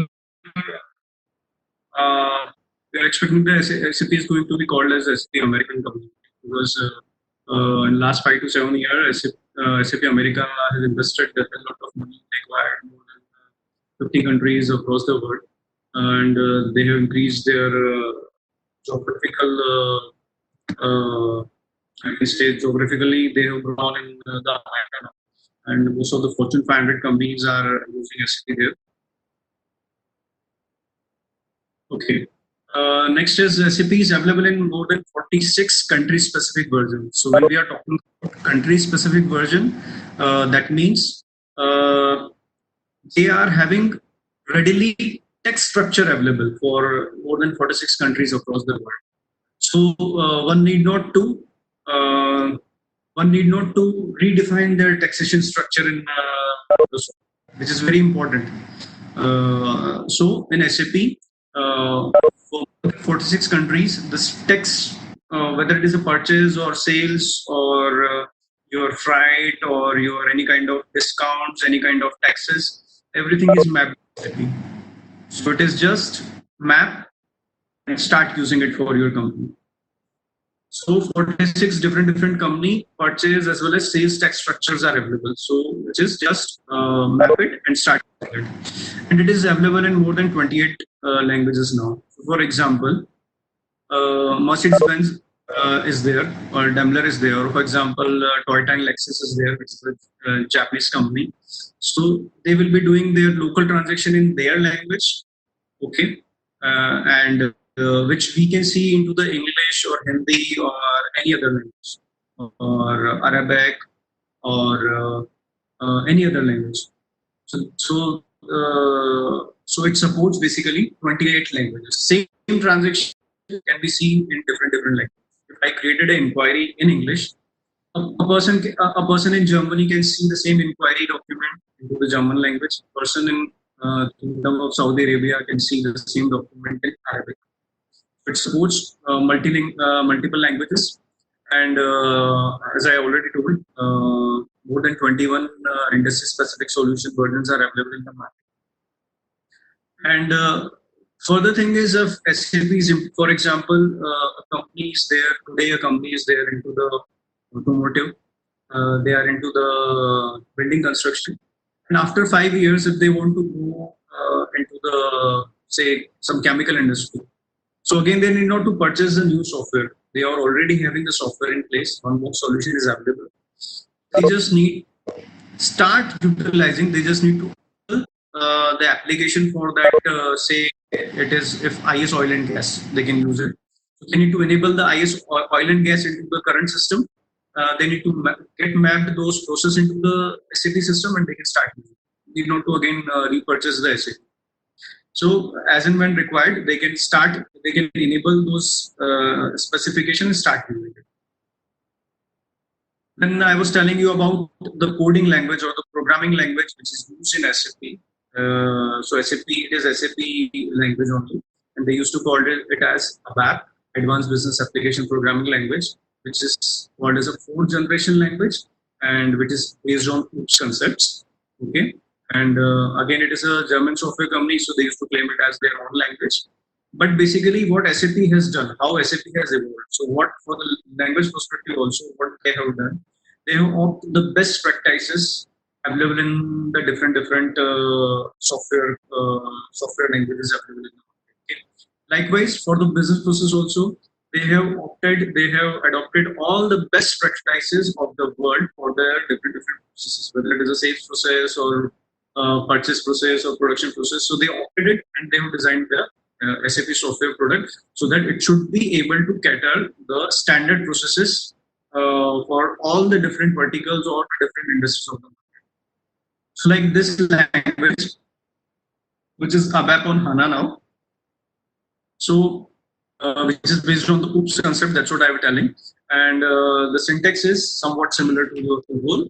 We are expecting the SAP is going to be called as SAP American company, because in last 5 to 7 years, SAP America has invested a lot of money. They acquired more than 50 countries across the world, and they have increased their geographical. I can say geographically, they have grown in the America, and most of the Fortune 500 companies are using SAP there. Okay. Next is SAP is available in more than 46 country-specific versions. So when we are talking about country-specific version, that means they are having readily text structure available for more than 46 countries across the world. So one need not to redefine their taxation structure in which is very important. So in SAP, for 46 countries, this text, whether it is a purchase or sales or your freight or your any kind of discounts, any kind of taxes, everything is mapped. So it is just map and start using it for your company. So 46 different company purchase as well as sales tax structures are available. So which is just map it and start it. And it is available in more than 28 languages now. So for example, Mercedes-Benz is there, or Daimler is there. Or for example, Toyota and Lexus is there, which is a Japanese company. So they will be doing their local transaction in their language, okay, and which we can see into the English or Hindi or any other language, or Arabic or any other language. So it supports basically 28 languages. Same transaction can be seen in different languages. If I created an inquiry in English, a person in Germany can see the same inquiry document into the German language. A person in Kingdom of Saudi Arabia can see the same document in Arabic. It supports multiple languages, and as I already told, more than 21 industry-specific solution versions are available in the market. And further thing is of SAPs, for example, a company is there today. A company is there into the automotive. They are into the building construction. And after 5 years, if they want to go into the say some chemical industry, so again they need not to purchase the new software. They are already having the software in place. One more solution is available. They just need start utilizing. They just need to the application for that. Say it is if IS oil and gas, they can use it. So they need to enable the IS oil and gas into the current system. They need to get mapped those process into the SAP system, and they can start using it. Need not to again repurchase the SAP. So as and when required, they can start. They can enable those specifications and start using it. Then I was telling you about the coding language or the programming language which is used in SAP. So SAP, it is SAP language only, and they used to call it as ABAP, Advanced Business Application Programming Language, which is called as a fourth generation language, and which is based on OOPS concepts. Okay, and again, it is a German software company, so they used to claim it as their own language. But basically, what SAP has done, how SAP has evolved. So, what for the language perspective, also what they have done, they have opted the best practices available in the different software languages available in the market. Okay. Likewise, for the business process also, they have adopted all the best practices of the world for their different processes, whether it is a sales process or purchase process or production process. So they opted it and they have designed the SAP software product so that it should be able to cater the standard processes for all the different verticals or different industries of the market. So like this language, which is ABAP on HANA now. So which is based on the OOPS concept. That's what I was telling. And the syntax is somewhat similar to the whole.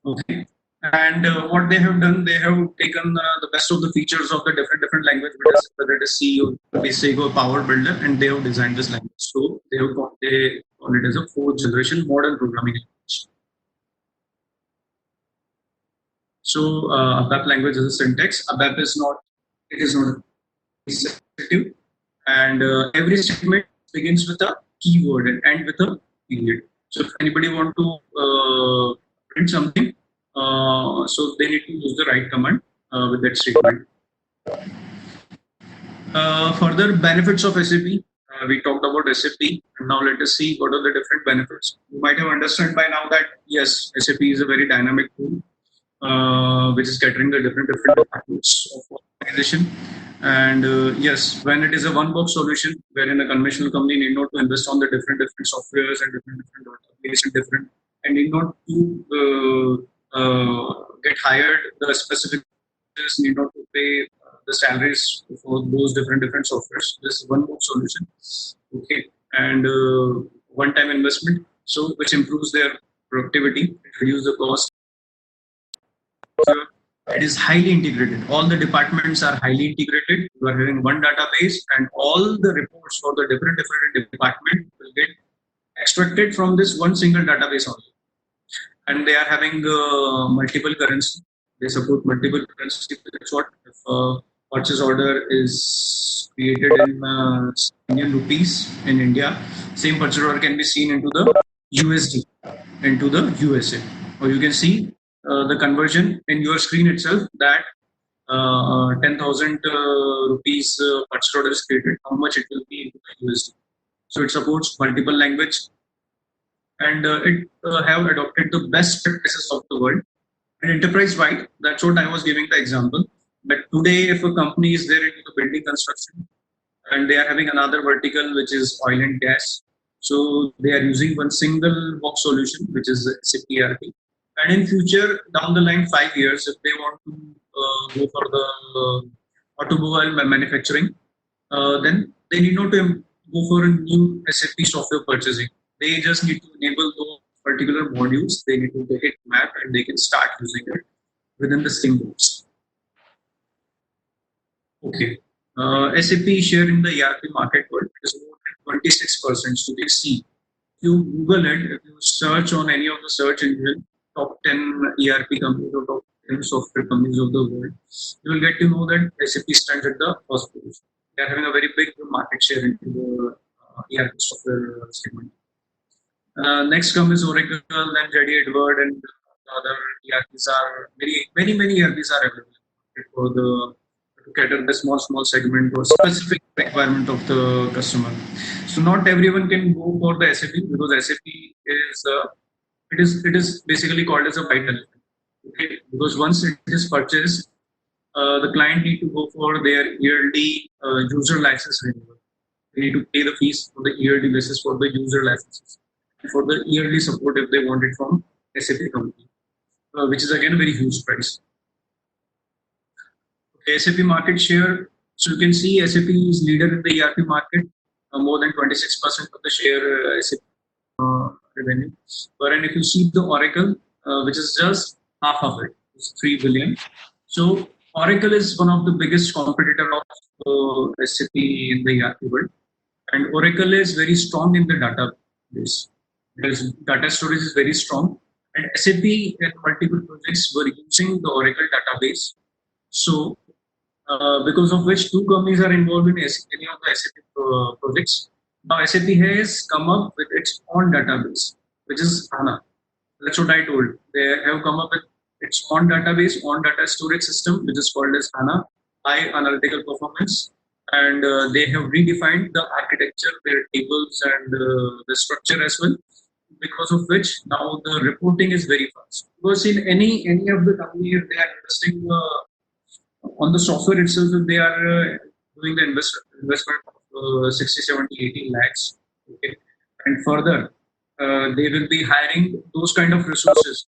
Okay. And what they have done, they have taken the best of the features of the different language, whether it is C or Basic or Power Builder, and they have designed this language. So they call it as a fourth generation modern programming language. So ABAP language is a syntax. ABAP is not, it is not sensitive, and every statement begins with a keyword and end with a period. So if anybody want to print something, so they need to use the right command with that statement. Further benefits of SAP. We talked about SAP, and now let us see what are the different benefits. You might have understood by now that yes, SAP is a very dynamic tool, which is catering the different departments of organization. And yes, when it is a one-box solution, wherein a conventional company need not to invest on the different softwares and different applications, different, and need not to get hired the specific need not to pay the salaries for those different softwares. This one-box solution, okay, and one-time investment, so which improves their productivity, reduce the cost. It is highly integrated. All the departments are highly integrated. You are having one database, and all the reports for the different department will get extracted from this one single database only. And they are having multiple currency. They support multiple currency. That's what if purchase order is created in Indian rupees in India, same purchase order can be seen into the USD, into the USA, or you can see the conversion in your screen itself that 10,000 rupees purchase order is created, how much it will be into the USD. So it supports multiple language, and it have adopted the best practices of the world. And enterprise-wide, that's what I was giving the example. But today, if a company is there into the building construction, and they are having another vertical which is oil and gas, so they are using one single box solution, which is SAP ERP. And in future, down the line, 5 years, if they want to go for the automobile manufacturing, then they need not to go for a new SAP software purchasing. They just need to enable those particular modules. They need to get it mapped, and they can start using it within the same box. Okay. SAP share in the ERP market world is more than 26%. So you can see, if you Google it, if you search on any of the search engine, top 10 ERP companies or top software companies of the world, you will get to know that SAP stands at the first position. They are having a very big market share into the ERP software segment. Next comes Oracle, then JD Edward, and the other ERPs are many ERPs are available for the to cater the small segment or specific requirement of the customer. So not everyone can go for the SAP because SAP is it is basically called as a white elephant. Okay, because once it is purchased, the client need to go for their yearly user license renewal. They need to pay the fees on the yearly basis for the user licenses and for the yearly support if they want it from SAP company, which is again a very huge price. Okay, SAP market share. So you can see SAP is leader in the ERP market, more than 26% of the share SAP revenue. Wherein if you see the Oracle, which is just half of it, it's 3 billion. So Oracle is one of the biggest competitor of SAP in the ERP world, and Oracle is very strong in the database. Because data storage is very strong, and SAP in multiple projects were using the Oracle database. So because of which two companies are involved in any of the SAP projects. Now SAP has come up with its own database, which is HANA. That's what I told. They have come up with its own database, own data storage system, which is called as HANA, high analytical performance. And they have redefined the architecture, their tables, and the structure as well. Because of which now the reporting is very fast. Because in any of the companies, they are investing on the software itself, they are doing the investment of 60, 70, 80 lakhs. Okay. And further, they will be hiring those kind of resources.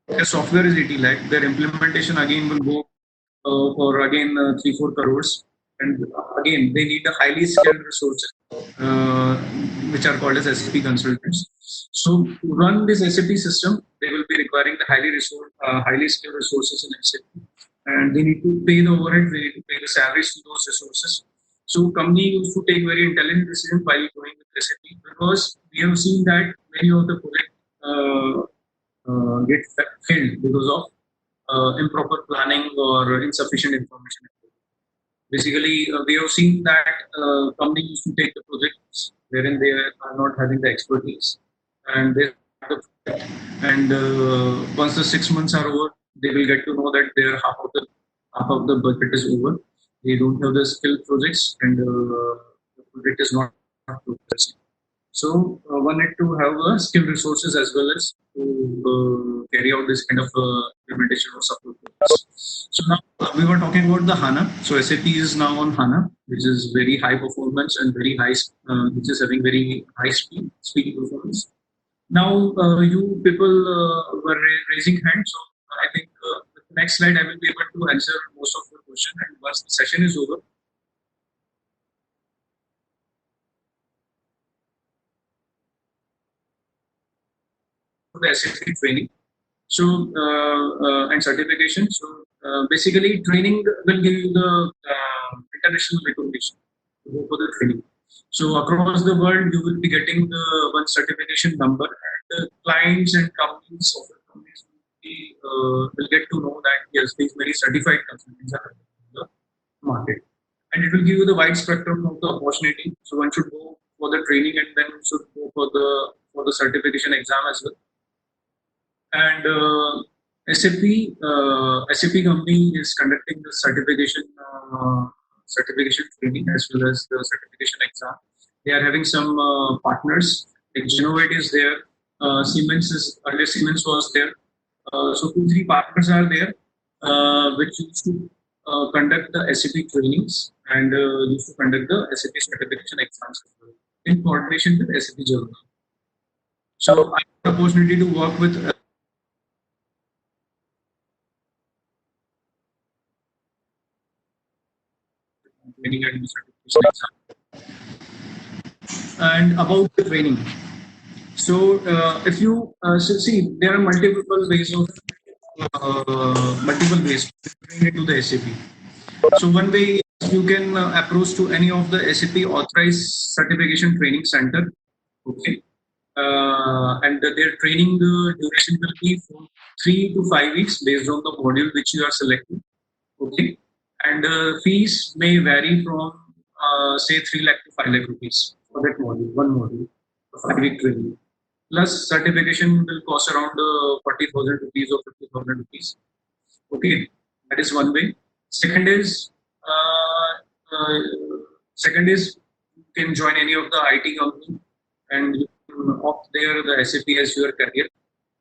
Their software is 80 lakh. Their implementation again will go for again 3, 4 crores. And again, they need a highly skilled resources, which are called as SAP consultants. So to run this SAP system, they will be requiring the highly skilled resources in SAP, and they need to pay the overhead, they need to pay the salaries to those resources. So company used to take very intelligent decisions while going with SAP because we have seen that many of the projects get failed because of improper planning or insufficient information. Basically, we have seen that companies used to take the projects wherein they are not having the expertise, and they and once the 6 months are over, they will get to know that their half of the budget is over. They don't have the skill projects, and the project is not progressing. So one need to have skilled resources as well as to carry out this kind of implementation or support. So now we were talking about the HANA. So SAP is now on HANA, which is very high performance and very high, which is having very high speed performance. Now you people were raising hands, so I think with the next slide I will be able to answer most of the question. And once the session is over, the SAP training. So and certification. So basically, training will give you the international recognition to go for the training. So across the world, you will be getting the one certification number, and the clients and companies, software companies, will get to know that yes, these many certified consultants are in the market, and it will give you the wide spectrum of the opportunity. So one should go for the training, and then should go for the certification exam as well. And SAP company is conducting the certification training as well as the certification exam. They are having some partners. Like Genovate is there. Siemens was there. So 2, 3 partners are there, which used to conduct the SAP trainings and used to conduct the SAP certification exams as well, in coordination with SAP Germany. So I had the opportunity to work with training and certification exam. And about the training. So if you see, there are multiple ways to train into the SAP. So one way is you can approach to any of the SAP authorized certification training center. Okay. and their training duration will be from 3 to 5 weeks based on the module which you are selecting. Okay, and fees may vary from say 3 lakh to 5 lakh rupees for that module, one module, a 5 week training. Plus certification will cost around 40,000 rupees or 50,000 rupees. Okay, that is one way. Second is uh, second is you can join any of the IT company and you can opt there the SAP as your career.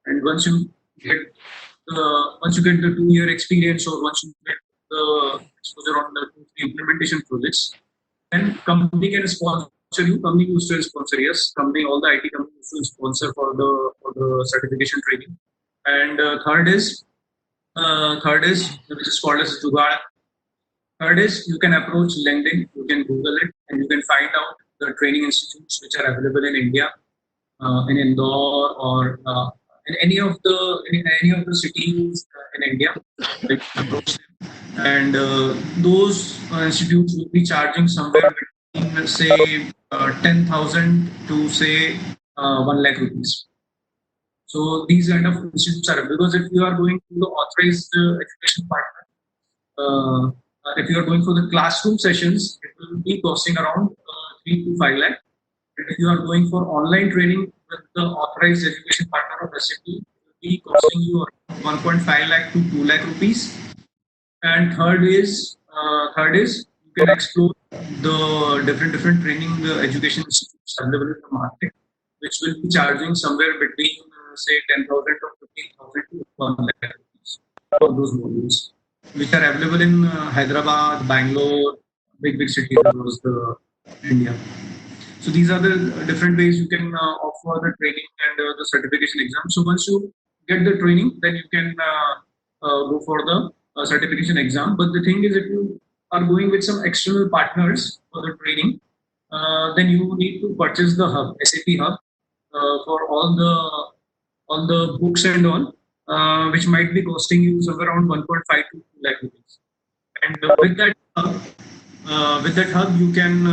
And get once you get the 2 year experience or once you get the exposure on the 2 3 implementation projects, then company can sponsor you. Company used to sponsor, yes. Company, all the IT companies used to sponsor for the certification training. And third is which is called as Jugaad. Third is you can approach LinkedIn, you can Google it, and you can find out the training institutes which are available in India, in Indore or in any of the cities in India. You can approach them, and those institutes will be charging somewhere between let's say 10,000 to say 1 lakh rupees. So these kind of institutes are because if you are going to the authorized education partner, if you are going for the classroom sessions, it will be costing around 3 to 5 lakh. And if you are going for online training with the authorized education partner of SAP, it will be costing you 1.5 lakh to 2 lakh rupees. And third is you can explore the different training education institutes available in the market, which will be charging somewhere between say 10,000 or 15,000 to 1 lakh rupees for those modules, which are available in Hyderabad, Bangalore, big cities across the India. So these are the different ways you can offer the training and the certification exam. So once you get the training, then you can go for the certification exam. But the thing is, if you are going with some external partners for the training, then you need to purchase the hub, SAP hub, for all the books and all, which might be costing you somewhere around 1.5 to 2 lakh rupees. And with that hub, you can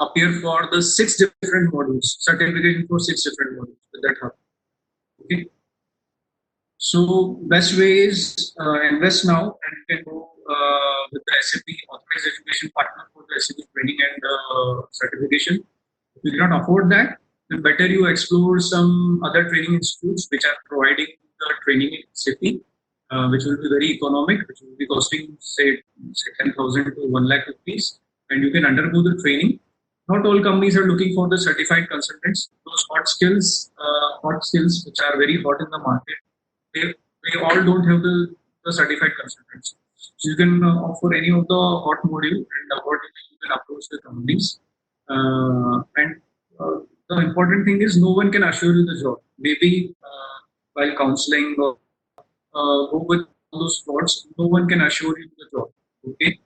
appear for the 6 different modules, certification for 6 different modules with that hub. Okay. So best way is invest now and you can go with the SAP authorized education partner for the SAP training and certification. If you cannot afford that, then better you explore some other training institutes which are providing the training in SAP, which will be very economic, which will be costing say 10,000 to 1 lakh rupees, and you can undergo the training. Not all companies are looking for the certified consultants. Those hot skills which are very hot in the market, they all don't have the certified consultants. So you can offer any of the hot module and accordingly you can approach the companies. And the important thing is no one can assure you the job. Maybe while counseling or go with those slots, no one can assure you the job. Okay,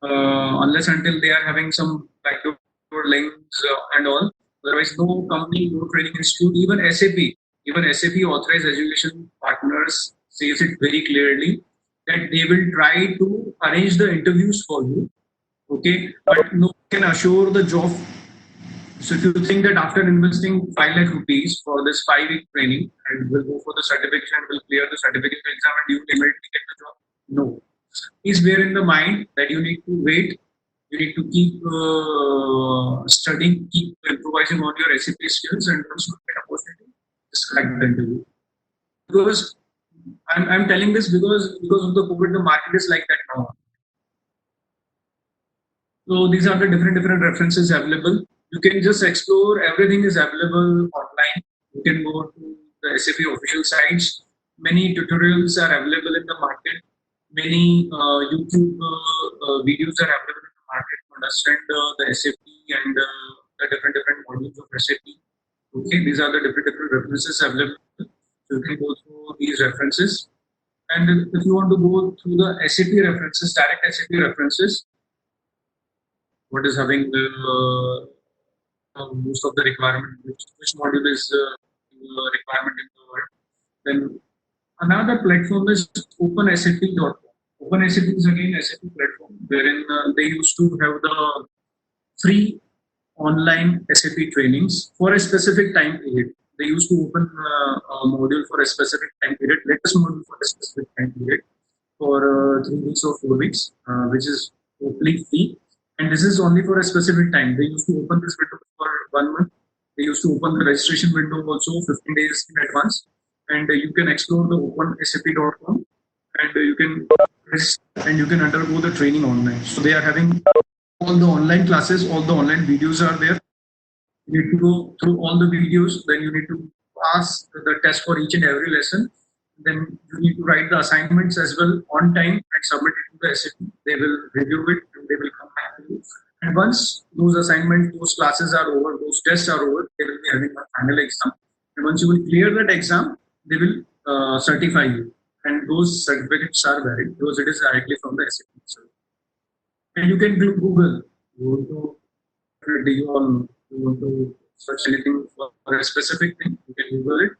unless until they are having some backdoor links and all. Otherwise, no company, no training institute, even SAP authorized education partners says it very clearly that they will try to arrange the interviews for you. Okay, but no one can assure the job. So if you think that after investing 5 lakh rupees for this 5 week training and will go for the certification and will clear the certification exam and you will immediately get the job, no. Please bear in the mind that you need to wait. You need to keep studying, keep improvising on your SAP skills, and once you get an opportunity, just crack the interview. Because I'm telling this because of the COVID, the market is like that now. So these are the different references available. You can just explore. Everything is available online. You can go to the SAP official sites. Many tutorials are available in the market. Many YouTube videos are available in the market to understand the SAP and the different modules of SAP. Okay, these are the different references available. So you can go through these references. And if you want to go through the SAP references, direct SAP references, what is having the most of the requirement, which module is requirement in the world. Then another platform is OpenSAP.com. OpenSAP is again SAP platform wherein they used to have the free online SAP trainings for a specific time period. They used to open a module for a specific time period, latest module for a specific time period for 3 weeks or 4 weeks, which is totally free. And this is only for a specific time. They used to open this window for 1 month. They used to open the registration window also 15 days in advance. And you can explore the opensap.com and you can and you can undergo the training online. So they are having all the online classes, all the online videos are there. You need to go through all the videos, then you need to pass the test for each and every lesson. Then you need to write the assignments as well on time and submit it to the SAP. They will review it and they will come back to you. And once those assignments, those classes are over, those tests are over, they will be having a final exam. And once you will clear that exam, they will certify you. And those certificates are valid because it is directly from the SAP itself. And you can do Google. You want to you want to search anything for a specific thing, you can Google it.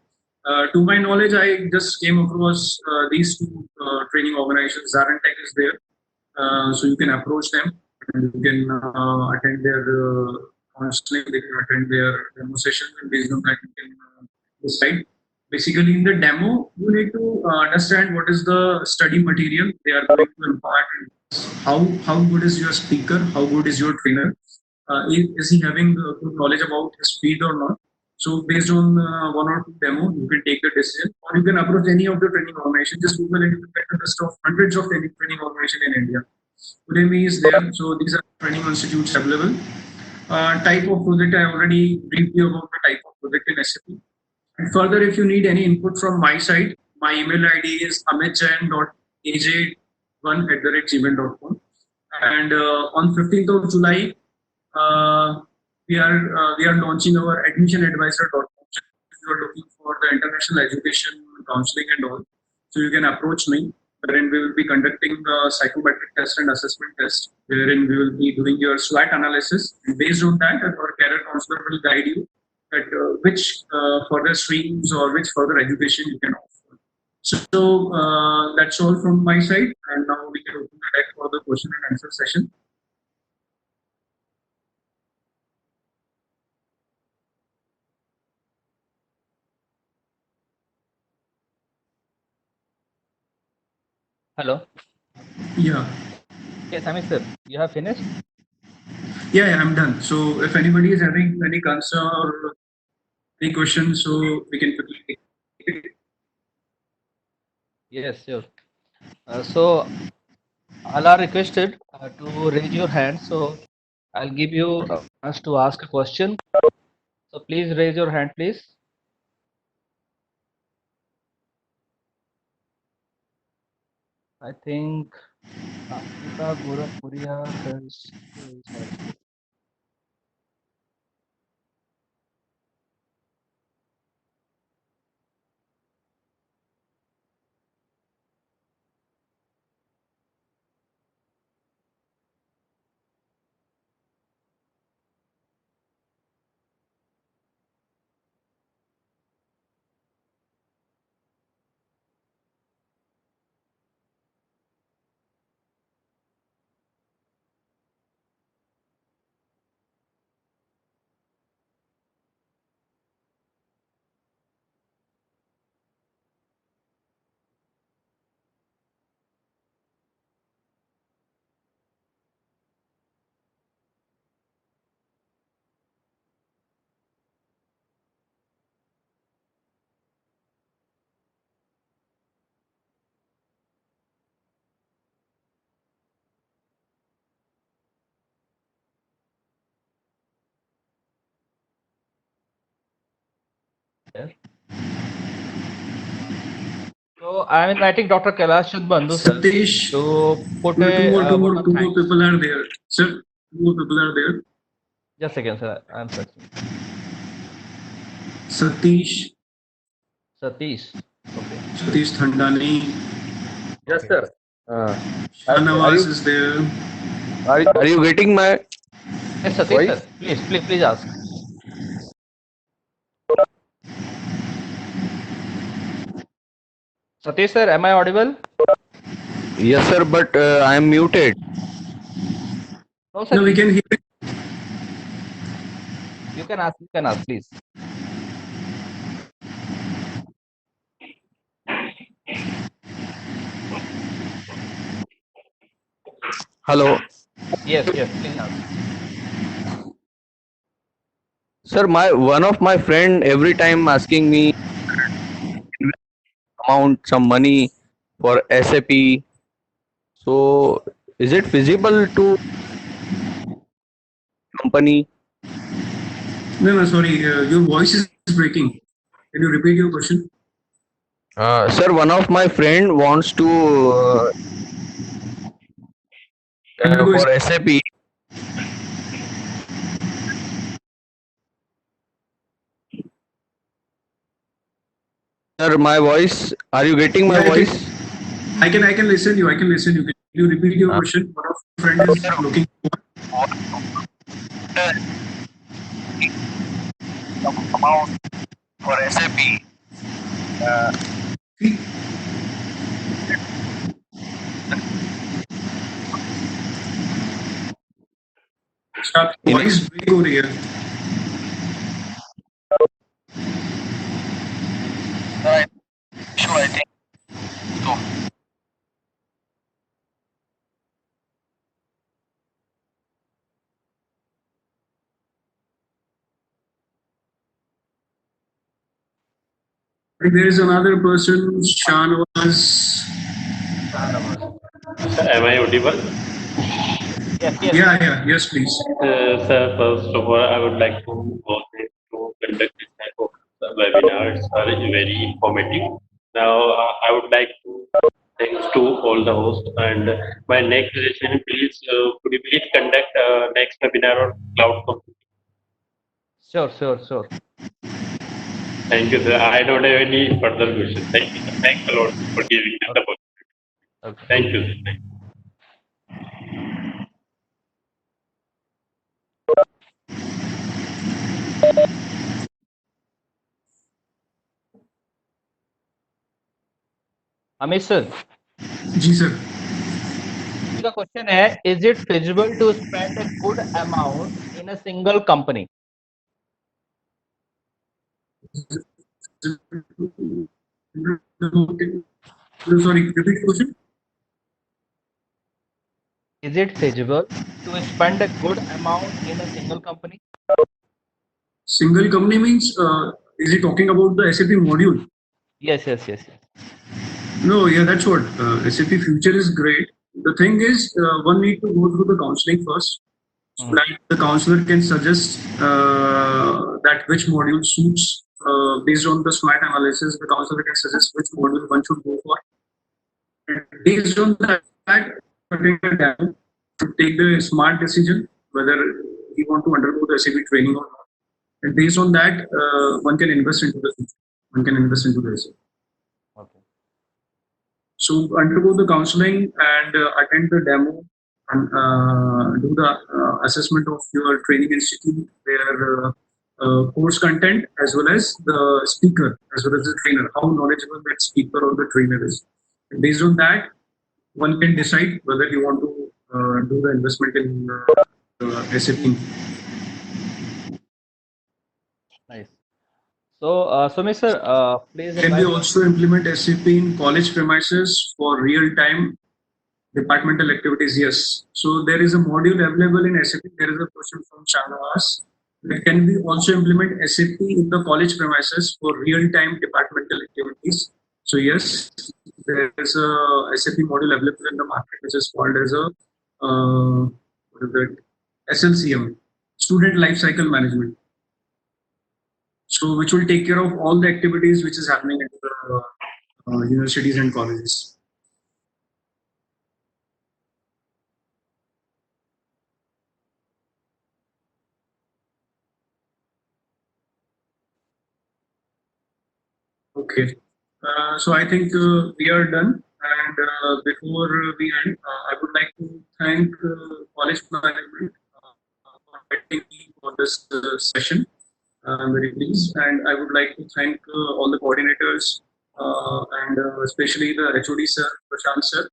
To my knowledge, I just came across these two training organizations. Zarantech is there, so you can approach them and you can attend their counseling. They can attend their demo sessions, and based on that, you can decide. Basically, in the demo, you need to understand what is the study material they are going to impart. How good is your speaker? How good is your trainer? Is he having good knowledge about his field or not? So based on one or two demo, you can take the decision, or you can approach any of the training organization. Just Google and you can get the list of hundreds of training organization in India. Udemy is there, so these are training institutes available. Type of project, I already briefed you about the type of project in SAP. And further, if you need any input from my side, my email ID is amitjain.aj1@gmail.com. And on 15th of July, we are launching our admissionadvisor.com. If you are looking for the international education counseling and all, so you can approach me. Wherein we will be conducting the psychometric test and assessment test, wherein we will be doing your SWOT analysis. And based on that, our career counselor will guide you at which further streams or which further education you can offer. So that's all from my side. And now we can open the deck for the question and answer session. Hello. Yeah. Yes, Amit sir, you have finished? Yeah, I'm done. So if anybody is having any concern or any questions, so we can quickly take it. Yes, sure. So all are requested to raise your hand. So I'll give you a chance to ask a question. So please raise your hand, please. I think Ankita Gorakhpuria has raised her hand. Yes. So I'm inviting Dr. Kailash Chand Bandhu sir Satish, to put two a more, two vote more, of two more thanks. people are there. Sir, two more people are there. Just a second, sir. I'm searching. Satish, Satish. Okay. Satish Thandani, Yes, sir. Are Shanawaz you is there. are you getting my Yes, Satish voice? sir. Please ask. Satish sir, am I audible? Yes, sir, but I am muted. No, sir. No, we can hear it. You can ask, please. hello, Yes, yes, please ask. sir. My one of my friend every time asking me amount some money for SAP. So is it feasible to company? No, no, sorry. Your voice is breaking. Can you repeat your question? Sir, one of my friend wants to Undergo for SAP. Sir, my voice. Are you getting my Yeah, voice? I can listen you. I can listen you. Can you repeat your Uh, question? One of your friend is sir, looking amount for SAP. for. Stop. In Voice break हो रही है. issue, I think so. There is another person, Shanwas. Am I audible? Yes, yes. Yeah, yes, please. Sir, first of all, I would like to organize to conduct this type of webinars are very informative. Now, I would like to thanks to all the hosts and my next suggestion, please, could you please conduct next webinar on cloud computing? Sure, sure, sure. Thank you, sir. I don't have any further questions. Thank you, sir. Thanks a lot for giving this Okay. opportunity. Okay. Thank you, sir. Thank you. Amit sir, ji sir. the question है, is it feasible to spend a good amount in a single company? Sorry, repeat the question. Is it feasible to spend a good amount in a single company? Single company means, is he talking about the SAP module? Yes, yes, yes, yes. No, yeah, that's what. SAP Future is great. The thing is, one need to go through the counseling first. So that the counselor can suggest that which module suits based on the SMART analysis. The counselor can suggest which module one should go for. And based on that, take a demo to take the smart decision whether he want to undergo the SAP training or not. And based on that, one can invest into the future. One can invest into the SAP. Okay. So undergo the counseling and attend the demo and do the assessment of your training institute, their course content, as well as the speaker, as well as the trainer, how knowledgeable that speaker or the trainer is. And based on that, one can decide whether you want to do the investment in SAP. Nice. So, Sumit sir, please Can we invite. also implement SAP in college premises for real-time departmental activities? Yes. So there is a module available in SAP. There is a question from Shanavas. Can we also implement SAP in the college premises for real-time departmental activities? So yes, there is a SAP module available in the market, which is called as a what is it? SLCM, Student Lifecycle Management. So which will take care of all the activities which is happening at the universities and colleges. Okay. So I think we are done. And before we end, I would like to thank college management for inviting me for this session. I'm very pleased, and I would like to thank all the coordinators and especially the HOD sir, Prashant sir,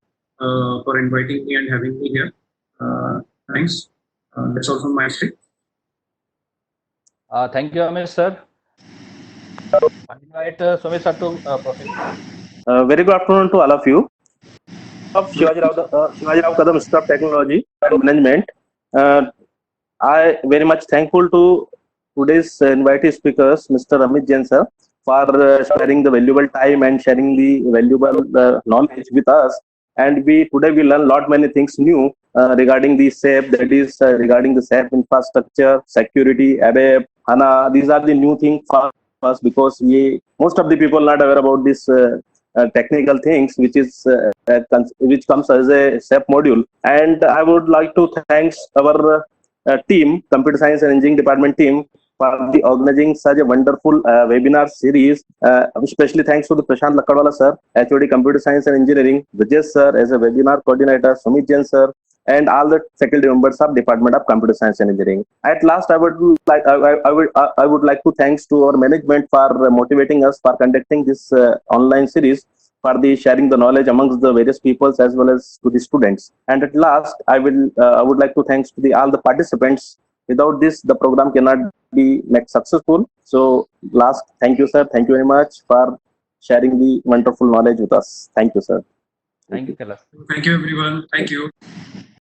for inviting me and having me here. Thanks. That's all from my side. Thank you, Amish sir. I invite Sumit sir to proceed. Very good afternoon to all of you. Of Shivaji Rao Kadam Institute of Technology and Management. Uh, I very much thankful to today's invitee speakers, Mr. Amit Jain sir, for sparing the valuable time and sharing the valuable knowledge with us. And we today we learn lot many things new regarding the SAP, that is regarding the SAP infrastructure, security, ABAP, HANA. These are the new things for us because we most of the people not aware about this. Technical things which is which comes as a SAP module, and I would like to thanks our team, computer science and engineering department team, for the organizing such a wonderful webinar series. Especially thanks to the Prashant Lakadwala sir, HOD Computer Science and Engineering, Vijay sir as a webinar coordinator, Sumit Jain sir, and all the faculty members of Department of Computer Science and Engineering. At last, I would like to thanks to our management for motivating us for conducting this online series, for the sharing the knowledge amongst the various peoples as well as to the students. And at last, I would like to thanks to the all the participants. Without this, the program cannot be made successful. So, last, thank you, sir. Thank you very much for sharing the wonderful knowledge with us. Thank you, sir. Thank you, Kailash. Thank you, everyone. Thank you.